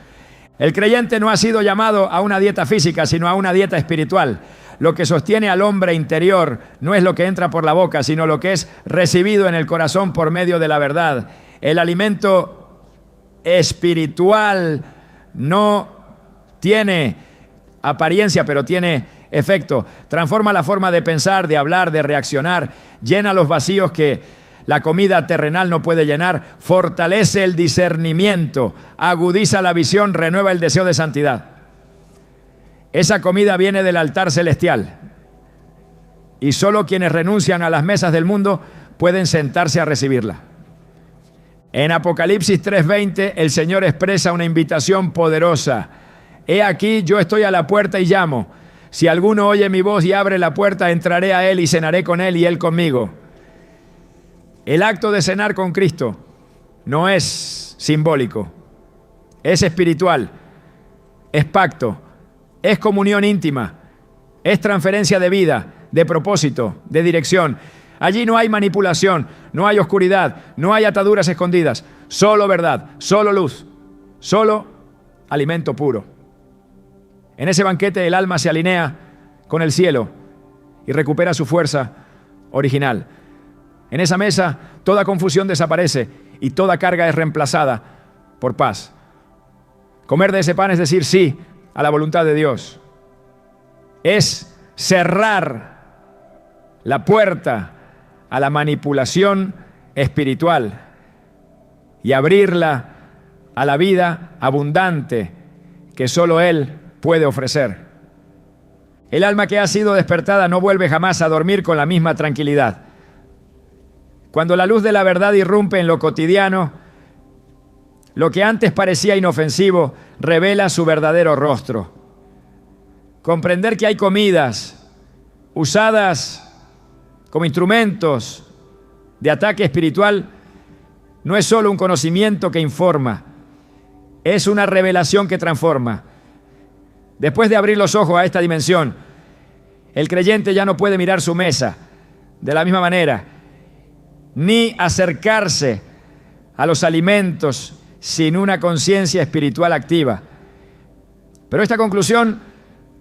El creyente no ha sido llamado a una dieta física, sino a una dieta espiritual. Lo que sostiene al hombre interior no es lo que entra por la boca, sino lo que es recibido en el corazón por medio de la verdad. El alimento espiritual no tiene apariencia, pero tiene efecto. Transforma la forma de pensar, de hablar, de reaccionar. Llena los vacíos que la comida terrenal no puede llenar. Fortalece el discernimiento, agudiza la visión, renueva el deseo de santidad. Esa comida viene del altar celestial y solo quienes renuncian a las mesas del mundo pueden sentarse a recibirla. En Apocalipsis 3:20 el Señor expresa una invitación poderosa. He aquí, yo estoy a la puerta y llamo. Si alguno oye mi voz y abre la puerta, entraré a él y cenaré con él y él conmigo. El acto de cenar con Cristo no es simbólico, es espiritual, es pacto, es comunión íntima, es transferencia de vida, de propósito, de dirección. Allí no hay manipulación, no hay oscuridad, no hay ataduras escondidas, solo verdad, solo luz, solo alimento puro. En ese banquete el alma se alinea con el cielo y recupera su fuerza original. En esa mesa toda confusión desaparece y toda carga es reemplazada por paz. Comer de ese pan es decir sí a la voluntad de Dios. Es cerrar la puerta a la manipulación espiritual y abrirla a la vida abundante que solo Él puede ofrecer. El alma que ha sido despertada no vuelve jamás a dormir con la misma tranquilidad. Cuando la luz de la verdad irrumpe en lo cotidiano, lo que antes parecía inofensivo revela su verdadero rostro. Comprender que hay comidas usadas como instrumentos de ataque espiritual no es solo un conocimiento que informa, es una revelación que transforma. Después de abrir los ojos a esta dimensión, el creyente ya no puede mirar su mesa de la misma manera, ni acercarse a los alimentos sin una conciencia espiritual activa. Pero esta conclusión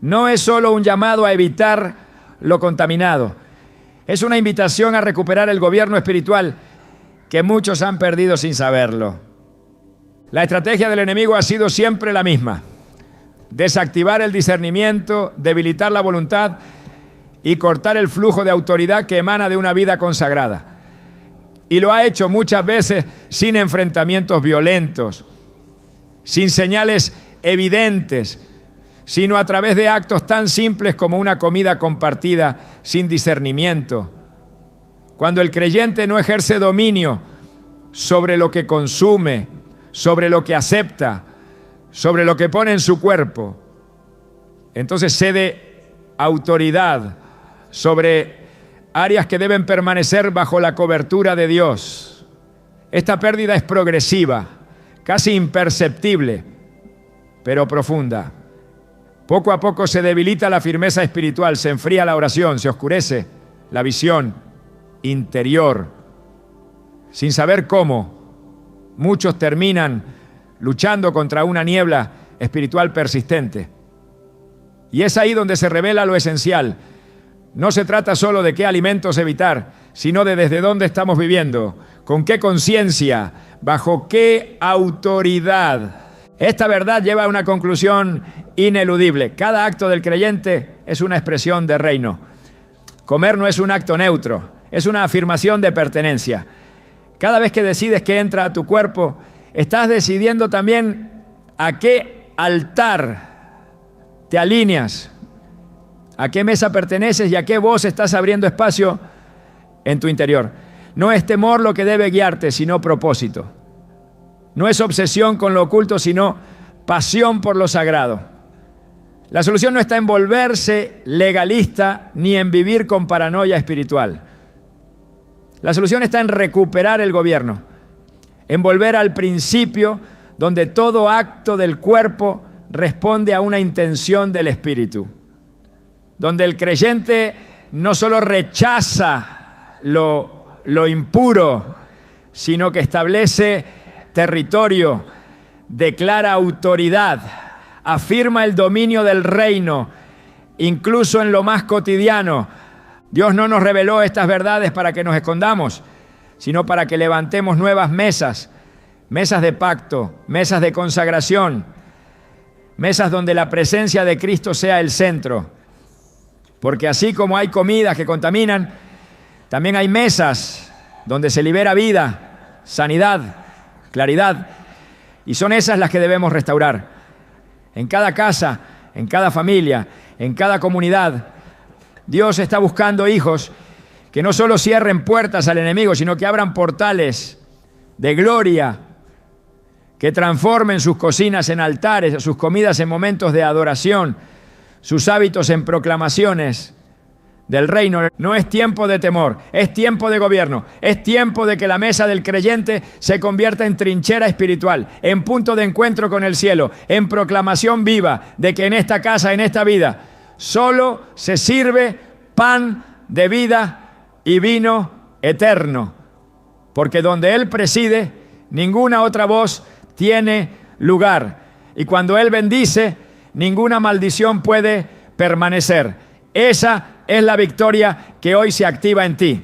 no es solo un llamado a evitar lo contaminado, es una invitación a recuperar el gobierno espiritual que muchos han perdido sin saberlo. La estrategia del enemigo ha sido siempre la misma: desactivar el discernimiento, debilitar la voluntad y cortar el flujo de autoridad que emana de una vida consagrada. Y lo ha hecho muchas veces sin enfrentamientos violentos, sin señales evidentes, sino a través de actos tan simples como una comida compartida sin discernimiento. Cuando el creyente no ejerce dominio sobre lo que consume, sobre lo que acepta, sobre lo que pone en su cuerpo, entonces cede autoridad sobre áreas que deben permanecer bajo la cobertura de Dios. Esta pérdida es progresiva, casi imperceptible, pero profunda. Poco a poco se debilita la firmeza espiritual, se enfría la oración, se oscurece la visión interior. Sin saber cómo, muchos terminan luchando contra una niebla espiritual persistente. Y es ahí donde se revela lo esencial. No se trata solo de qué alimentos evitar, sino de desde dónde estamos viviendo, con qué conciencia, bajo qué autoridad. Esta verdad lleva a una conclusión ineludible. Cada acto del creyente es una expresión de reino. Comer no es un acto neutro, es una afirmación de pertenencia. Cada vez que decides que entra a tu cuerpo, estás decidiendo también a qué altar te alineas, a qué mesa perteneces y a qué voz estás abriendo espacio en tu interior. No es temor lo que debe guiarte, sino propósito. No es obsesión con lo oculto, sino pasión por lo sagrado. La solución no está en volverse legalista ni en vivir con paranoia espiritual. La solución está en recuperar el gobierno, en volver al principio donde todo acto del cuerpo responde a una intención del espíritu, donde el creyente no solo rechaza lo impuro, sino que establece territorio, declara autoridad, afirma el dominio del reino, incluso en lo más cotidiano. Dios no nos reveló estas verdades para que nos escondamos, sino para que levantemos nuevas mesas, mesas de pacto, mesas de consagración, mesas donde la presencia de Cristo sea el centro. Porque así como hay comidas que contaminan, también hay mesas donde se libera vida, sanidad, claridad, y son esas las que debemos restaurar. En cada casa, en cada familia, en cada comunidad, Dios está buscando hijos que no solo cierren puertas al enemigo, sino que abran portales de gloria, que transformen sus cocinas en altares, sus comidas en momentos de adoración, sus hábitos en proclamaciones del reino. No es tiempo de temor, es tiempo de gobierno, es tiempo de que la mesa del creyente se convierta en trinchera espiritual, en punto de encuentro con el cielo, en proclamación viva de que en esta casa, en esta vida, solo se sirve pan de vida y vino eterno, porque donde Él preside, ninguna otra voz tiene lugar, y cuando Él bendice, ninguna maldición puede permanecer. Esa es la victoria que hoy se activa en ti.